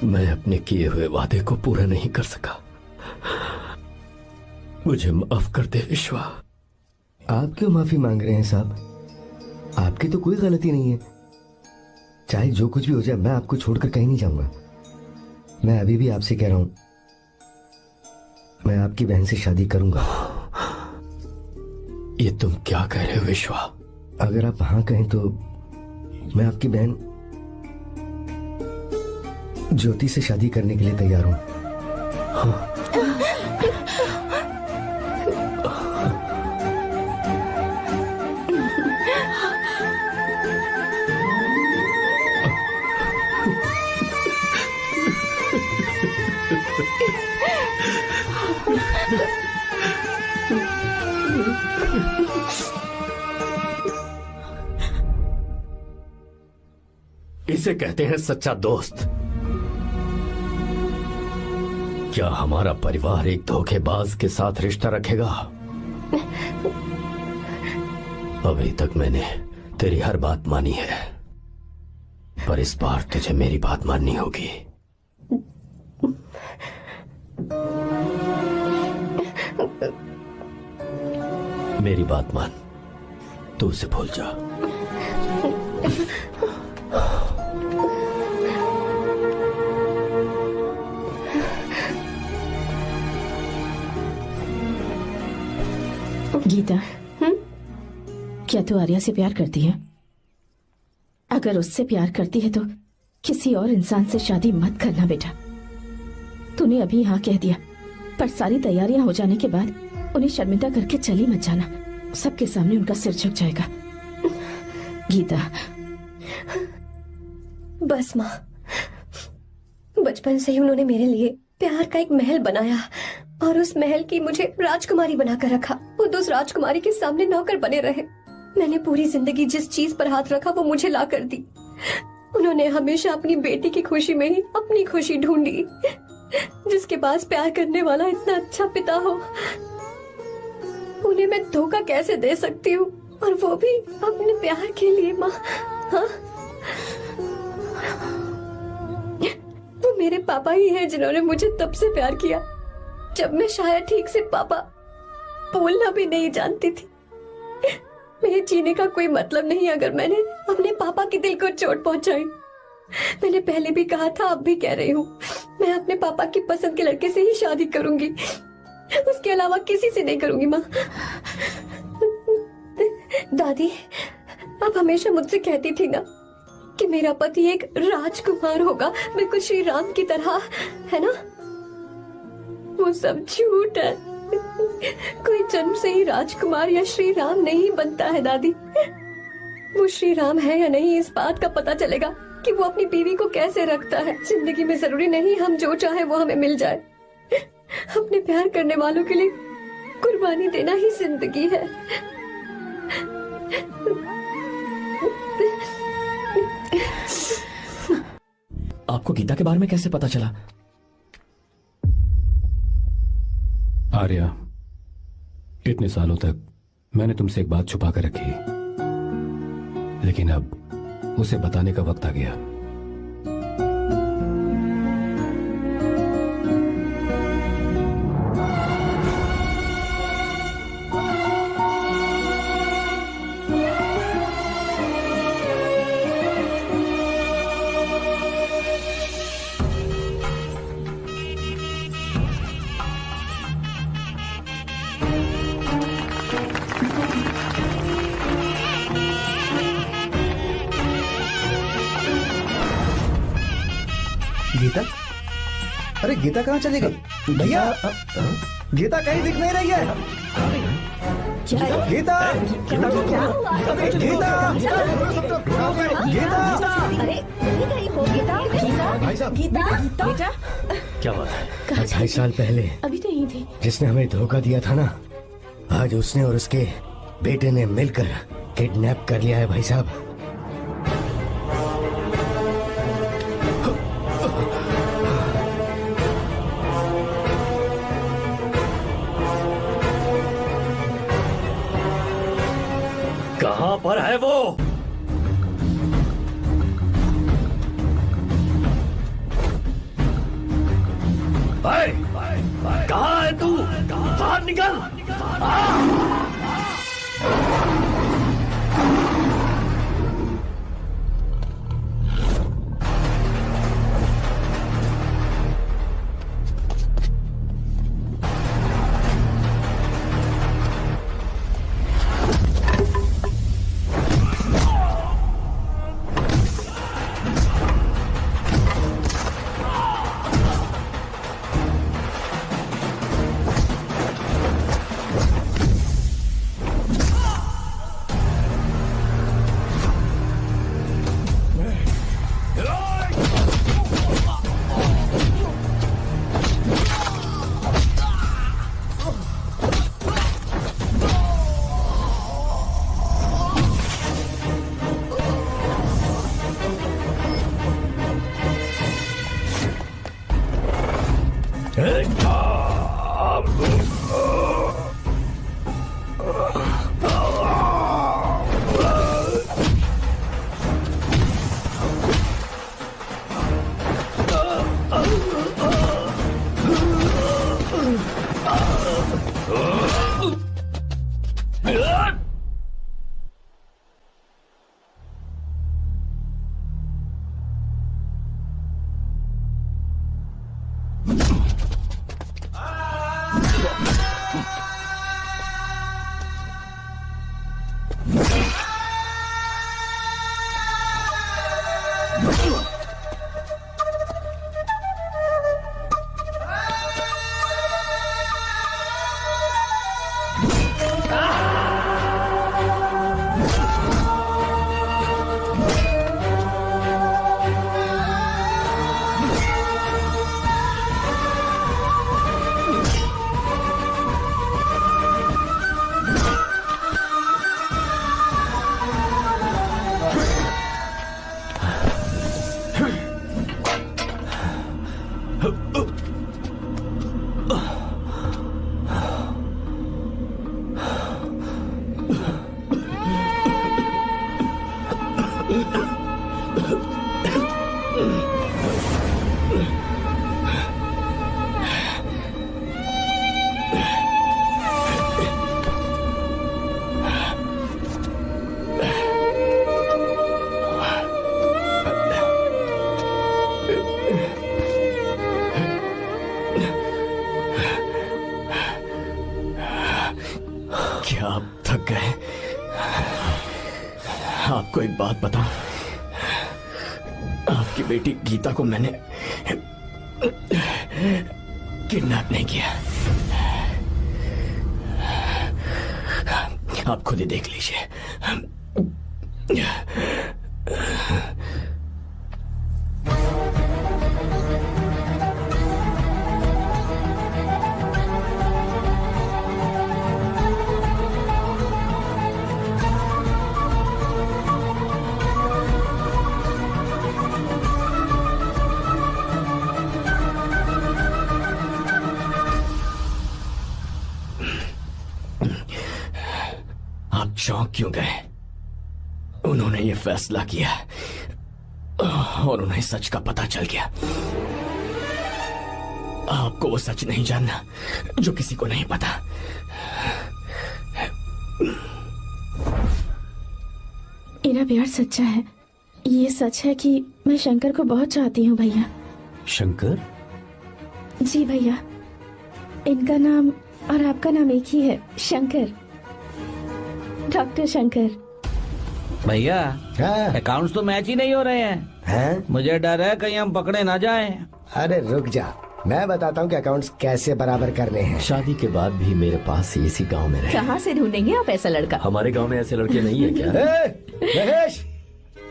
मैं अपने किए हुए वादे को पूरा नहीं कर सका, मुझे माफ कर दे विश्वा। आप क्यों माफी मांग रहे हैं साहब? आपकी तो कोई गलती नहीं है। चाहे जो कुछ भी हो जाए मैं आपको छोड़कर कहीं नहीं जाऊंगा। मैं अभी भी आपसे कह रहा हूं, मैं आपकी बहन से शादी करूंगा। ये तुम क्या कह रहे हो विश्वा? अगर आप हाँ कहें तो मैं आपकी बहन ज्योति से शादी करने के लिए तैयार हूं। हाँ। इसे कहते हैं सच्चा दोस्त। क्या हमारा परिवार एक धोखेबाज के साथ रिश्ता रखेगा? अभी तक मैंने तेरी हर बात मानी है, पर इस बार तुझे मेरी बात माननी होगी। मेरी बात मान, तू उसे भूल जा। गीता, क्या तू आर्या से प्यार करती है? अगर उससे प्यार करती है तो किसी और इंसान से शादी मत करना बेटा। तूने अभी हाँ कह दिया, पर सारी तैयारियां हो जाने के बाद उन्हें शर्मिंदा करके चली मत जाना। सबके सामने उनका सिर झुक जाएगा। गीता। बस माँ, बचपन से ही उन्होंने मेरे लिए प्यार का एक महल बनाया और उस महल की मुझे राजकुमारी बनाकर रखा। वो उस राजकुमारी के सामने नौकर बने रहे। मैंने पूरी जिंदगी जिस चीज पर हाथ रखा वो मुझे ला कर दी। उन्होंने हमेशा अपनी बेटी की खुशी में ही अपनी खुशी ढूंढी। जिसके पास प्यार करने वाला इतना अच्छा पिता हो, उन्हें मैं धोखा कैसे दे सकती हूँ, और वो भी अपने प्यार के लिए। माँ, हाँ, वो मेरे पापा ही हैं जिन्होंने मुझे तब से प्यार किया जब मैं शायद ठीक से पापा बोलना भी नहीं जानती थी। मेरे जीने का कोई मतलब नहीं अगर मैंने अपने पापा के दिल को चोट पहुंचाई। मैंने पहले भी कहा था, अब भी कह रही हूँ, मैं अपने पापा की पसंद के लड़के से ही शादी करूंगी, उसके अलावा किसी से नहीं करूंगी। माँ, दादी, आप हमेशा मुझसे कहती थी ना कि मेरा पति एक राजकुमार होगा, बिल्कुल श्री राम की तरह, है ना? वो सब झूठ है। कोई जन्म से ही राजकुमार या श्री राम नहीं बनता है दादी। वो श्री राम है या नहीं, इस बात का पता चलेगा कि वो अपनी बीवी को कैसे रखता है। जिंदगी में जरूरी नहीं हम जो चाहे वो हमें मिल जाए। अपने प्यार करने वालों के लिए कुर्बानी देना ही जिंदगी है। आपको गीता के बारे में कैसे पता चला? आर्या, इतने सालों तक मैंने तुमसे एक बात छुपा कर रखी, लेकिन अब उसे बताने का वक्त आ गया। गीता? अरे गीता कहाँ चली गई? भैया गीता कहीं दिख नहीं रही है। गीता क्या हुआ? गीता गीता अरे कहीं गई हो गीता? भाई साहब बेटा क्या बात है? 2.5 साल पहले अभी तो यही थी। जिसने हमें धोखा दिया था ना, आज उसने और उसके बेटे ने मिलकर किडनैप कर लिया है भाई साहब। कहां पर है वो? कहां है तू? बाहर निकल! क्या आप थक गए? आपको एक बात बताऊं, आपकी बेटी गीता को मैंने किडनैप नहीं किया। आप खुद ही देख लीजिए। आप चौंक क्यों गए? उन्होंने ये फैसला किया और उन्हें सच का पता चल गया। आपको वो सच नहीं जानना जो किसी को नहीं पता। मेरा प्यार सच्चा है। ये सच है कि मैं शंकर को बहुत चाहती हूँ भैया। शंकर? जी भैया, इनका नाम और आपका नाम एक ही है, शंकर, डॉक्टर शंकर। भैया अकाउंट्स तो मैच ही नहीं हो रहे हैं। मुझे डर है कहीं हम पकड़े ना जाएं। अरे रुक जा, मैं बताता हूँ कि अकाउंट्स कैसे बराबर करने हैं। शादी के बाद भी मेरे पास इसी गांव में रहे। कहाँ से ढूंढेंगे आप ऐसा लड़का? हमारे गांव में ऐसे लड़के नहीं है क्या? महेश,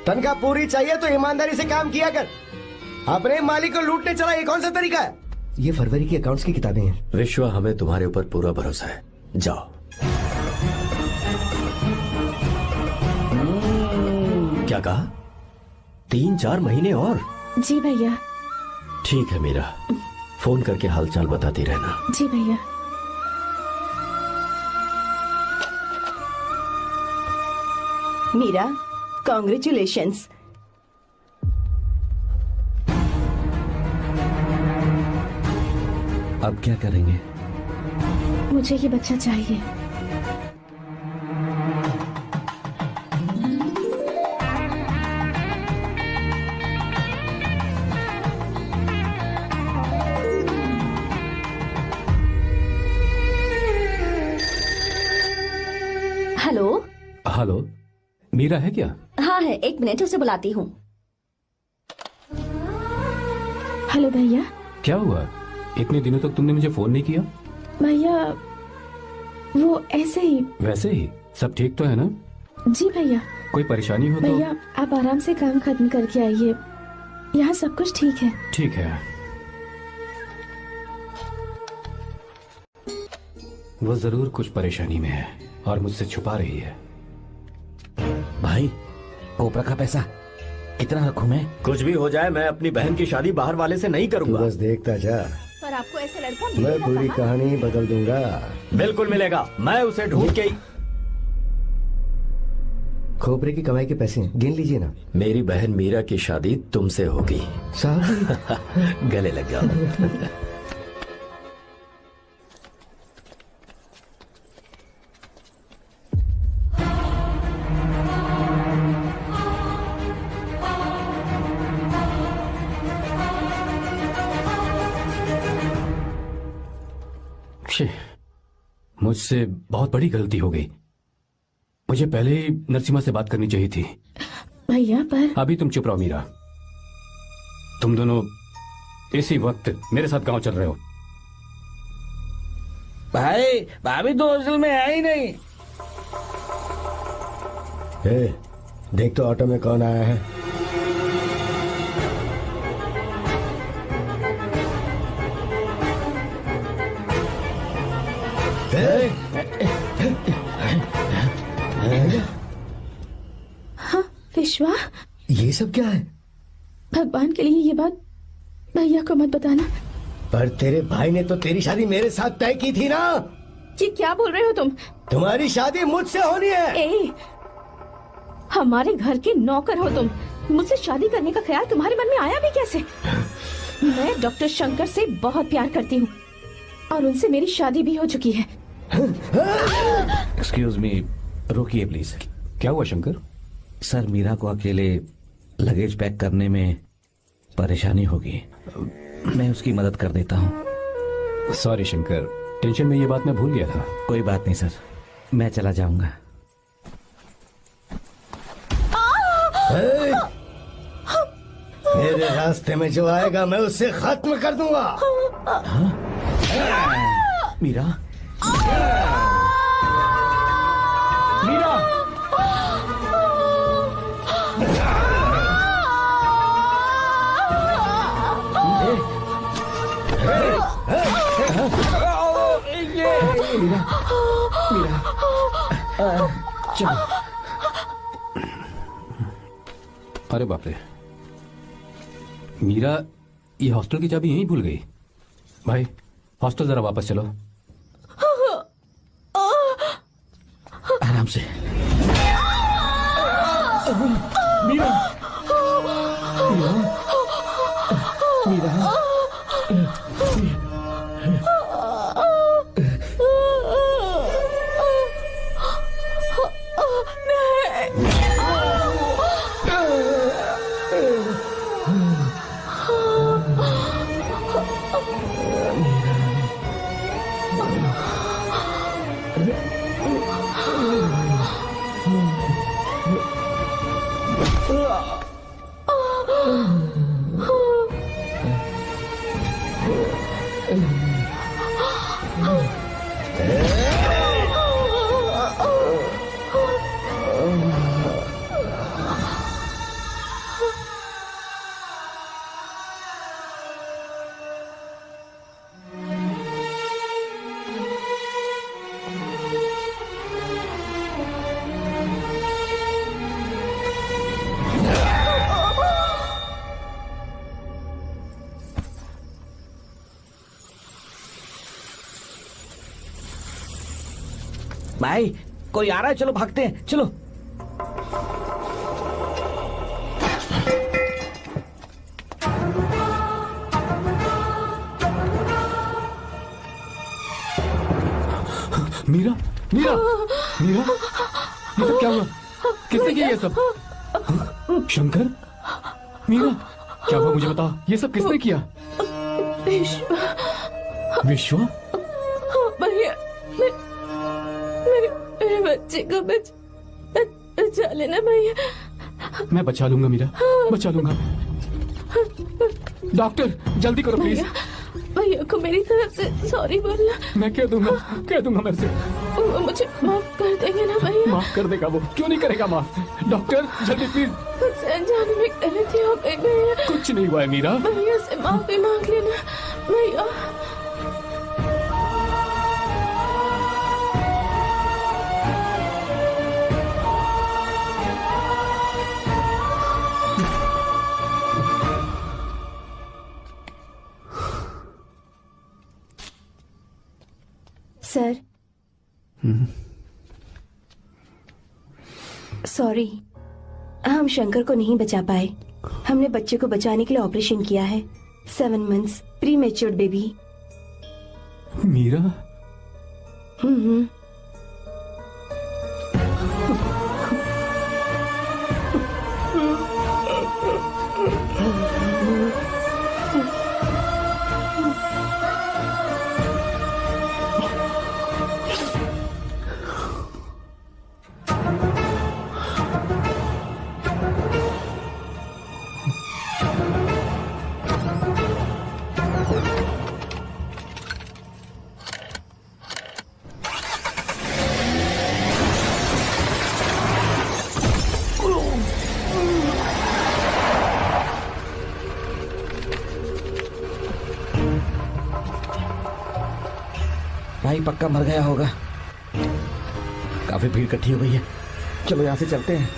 तनख्वाह पूरी चाहिए तो ईमानदारी से काम किया कर। अपने मालिक को लूटने चला, ये कौन सा तरीका है? ये फरवरी की अकाउंट्स की किताबें हैं। विश्व, हमें तुम्हारे ऊपर पूरा भरोसा है, जाओ। क्या कहा? 3-4 महीने और? जी भैया। ठीक है मीरा, फोन करके हालचाल बताती रहना। जी भैया। मीरा, कॉन्ग्रेचुलेशंस। अब क्या करेंगे? मुझे ये बच्चा चाहिए। हेलो। हेलो, मीरा है क्या? हाँ है, 1 मिनट, उसे बुलाती हूँ। हेलो भैया। क्या हुआ? इतने दिनों तक तुमने मुझे फोन नहीं किया? भैया वो ऐसे ही। वैसे ही? सब ठीक तो है ना? जी भैया। कोई परेशानी हो तो? भैया आप आराम से काम खत्म करके आइए, यहाँ सब कुछ ठीक है। ठीक है। वो जरूर कुछ परेशानी में है और मुझसे छुपा रही है। भाई, कोपरा का पैसा इतना रखूं मैं? कुछ भी हो जाए, मैं अपनी बहन की शादी बाहर वाले से नहीं करूंगा। बस देखता जा, पर आपको ऐसे लड़का मैं पूरी कहानी बदल दूंगा। बिल्कुल मिलेगा, मैं उसे ढूंढ के। खोपरे की कमाई के पैसे हैं, गिन लीजिए ना। मेरी बहन मीरा की शादी तुमसे होगी। साहब गले लग जाओ। मुझसे बहुत बड़ी गलती हो गई। मुझे पहले ही नरसिम्हा से बात करनी चाहिए थी। भैया पर अभी तुम चुप रहो मीरा। तुम दोनों इसी वक्त मेरे साथ गांव चल रहे हो। भाई, भाभी तो हॉस्टल में है ही नहीं। देख तो ऑटो में कौन आया है। हाँ विश्वा, ये सब क्या है? भगवान के लिए ये बात भैया को मत बताना। पर तेरे भाई ने तो तेरी शादी मेरे साथ तय की थी ना। ये क्या बोल रहे हो तुम? तुम्हारी शादी मुझसे होनी है। हमारे घर के नौकर हो तुम, मुझसे शादी करने का ख्याल तुम्हारे मन में आया भी कैसे? मैं डॉक्टर शंकर से बहुत प्यार करती हूँ और उनसे मेरी शादी भी हो चुकी है। एक्सक्यूज मी, रोकिए प्लीज। क्या हुआ शंकर? सर, मीरा को अकेले लगेज पैक करने में परेशानी होगी, मैं उसकी मदद कर देता हूँ। सॉरी शंकर, टेंशन में ये बात मैं भूल गया था। कोई बात नहीं सर, मैं चला जाऊंगा। मेरे रास्ते में जो आएगा मैं उससे खत्म कर दूंगा। मीरा, मीरा, मीरा, चलो। अरे बाप रे, मीरा ये हॉस्टल की चाबी यहीं भूल गई। भाई हॉस्टल जरा वापस चलो। आराम से। मीरा, मीरा, मीरा। भाई कोई आ रहा है, चलो भागते हैं, चलो। मीरा, मीरा, मीरा, ये सब क्या हुआ? किसने किया ये सब? शंकर, मीरा, क्या हुआ मुझे बता। ये सब किसने किया? विश्वा? भैया, मेरे बच्चे को बचा लेना भैया। मैं बचा लूंगा मीरा, बचा लूंगा। डॉक्टर जल्दी करो प्लीज। भैया को मेरी तरफ से सॉरी बोलना। मैं कह दूंगा मेरे से। वो मुझे माफ कर देंगे ना भैया? माफ कर देगा वो, क्यों नहीं करेगा माफ। डॉक्टर जल्दी प्लीज। मुझसे अनजाने में गलती हो गई भैया। कुछ नहीं हुआ है मीरा। भैया से माफी मांग लेना भैया। सर, सॉरी, हम शंकर को नहीं बचा पाए। हमने बच्चे को बचाने के लिए ऑपरेशन किया है। 7 months pre matured baby. Meera? भाई पक्का मर गया होगा। काफी भीड़ इकट्ठी हो गई है, चलो यहाँ से चलते हैं।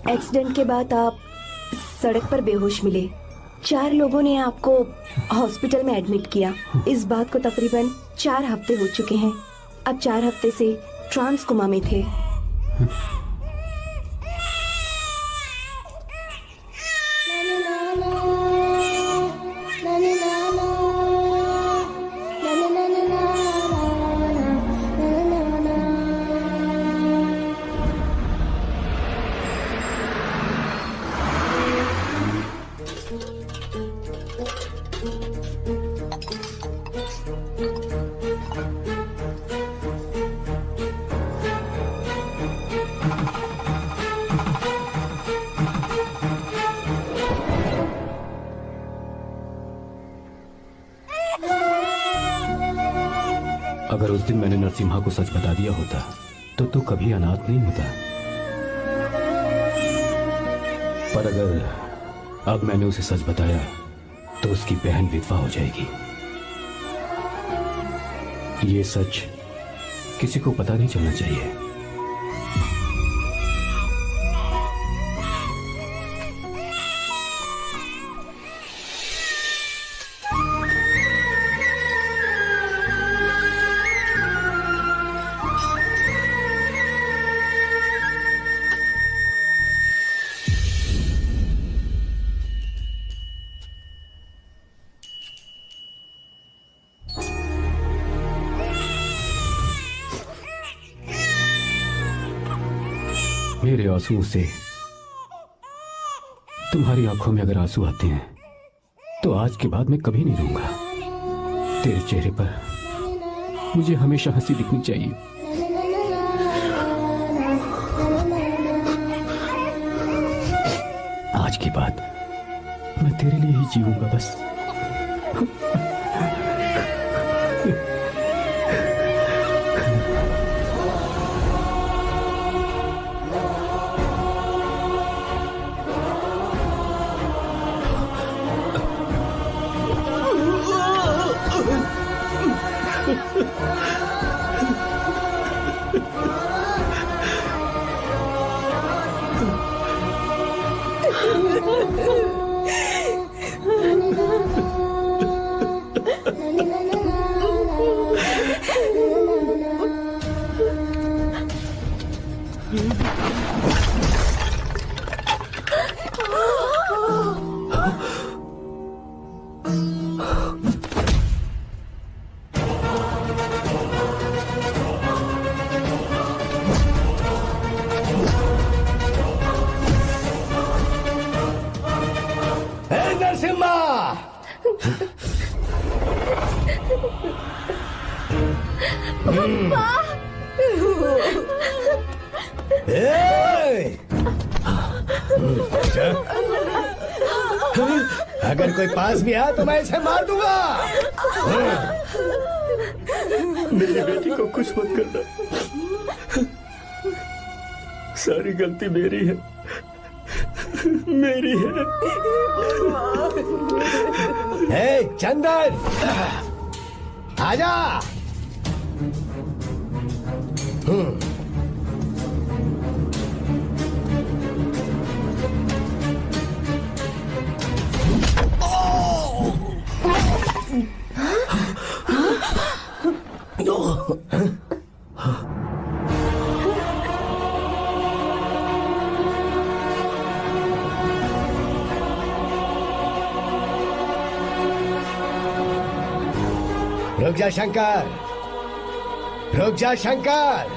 एक्सीडेंट के बाद आप सड़क पर बेहोश मिले। 4 लोगों ने आपको हॉस्पिटल में एडमिट किया। इस बात को तकरीबन 4 हफ्ते हो चुके हैं। अब 4 हफ्ते से ट्रांस कोमा में थे। अगर उस दिन मैंने नरसिम्हा को सच बता दिया होता तो तू कभी अनाथ नहीं होता। पर अगर अब मैंने उसे सच बताया तो उसकी बहन विधवा हो जाएगी। ये सच किसी को पता नहीं चलना चाहिए। मेरे आंसुओं से तुम्हारी आंखों में अगर आंसू आते हैं तो आज के बाद मैं कभी नहीं रोऊंगा। तेरे चेहरे पर मुझे हमेशा हंसी दिखनी चाहिए। आज की बात मैं तेरे लिए ही जीऊंगा बस। अगर कोई पास भी आया तो मैं इसे मार दूंगा। मेरी बेटी को कुछ मत करना, सारी गलती मेरी है, मेरी है। हे चंदन, आजा। रुक जा शंकर, रुक जा शंकर,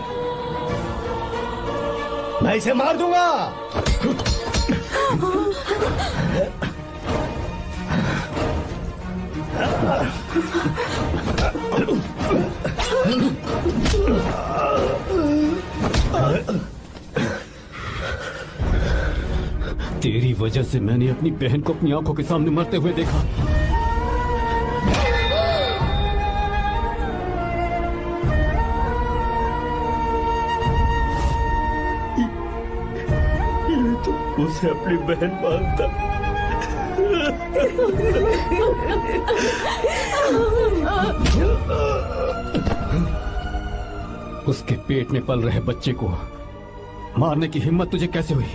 मैं इसे मार दूंगा। तेरी वजह से मैंने अपनी बहन को अपनी आंखों के सामने मरते हुए देखा। उसे अपनी बहन मानता। उसके पेट में पल रहे बच्चे को मारने की हिम्मत तुझे कैसे हुई?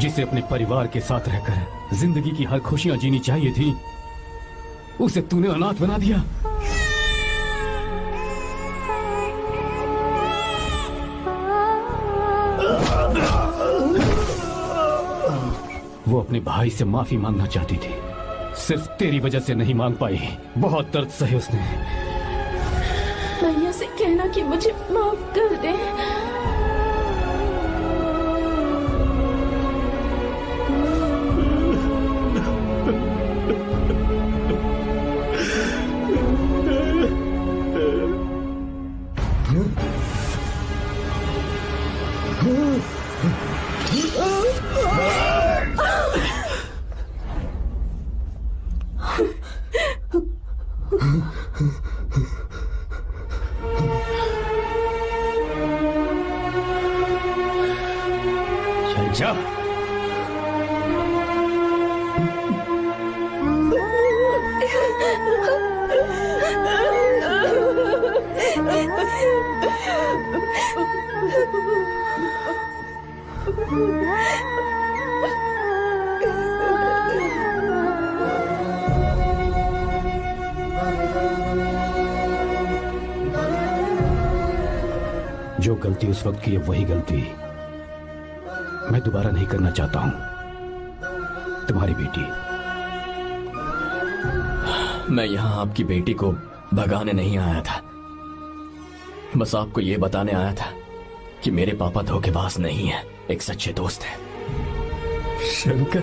जिसे अपने परिवार के साथ रहकर जिंदगी की हर खुशियां जीनी चाहिए थी, उसे तूने अनाथ बना दिया। वो अपने भाई से माफी मांगना चाहती थी, सिर्फ तेरी वजह से नहीं मांग पाई। बहुत दर्द सहे उसने। भैया से कहना कि मुझे माफ कर दे। जा। जो गलती उस वक्त की है वही गलती मैं दोबारा नहीं करना चाहता हूं। तुम्हारी बेटी। मैं यहाँ आपकी बेटी को भगाने नहीं आया था, बस आपको ये बताने आया था कि मेरे पापा धोखेबाज नहीं है, एक सच्चे दोस्त है। शंकर,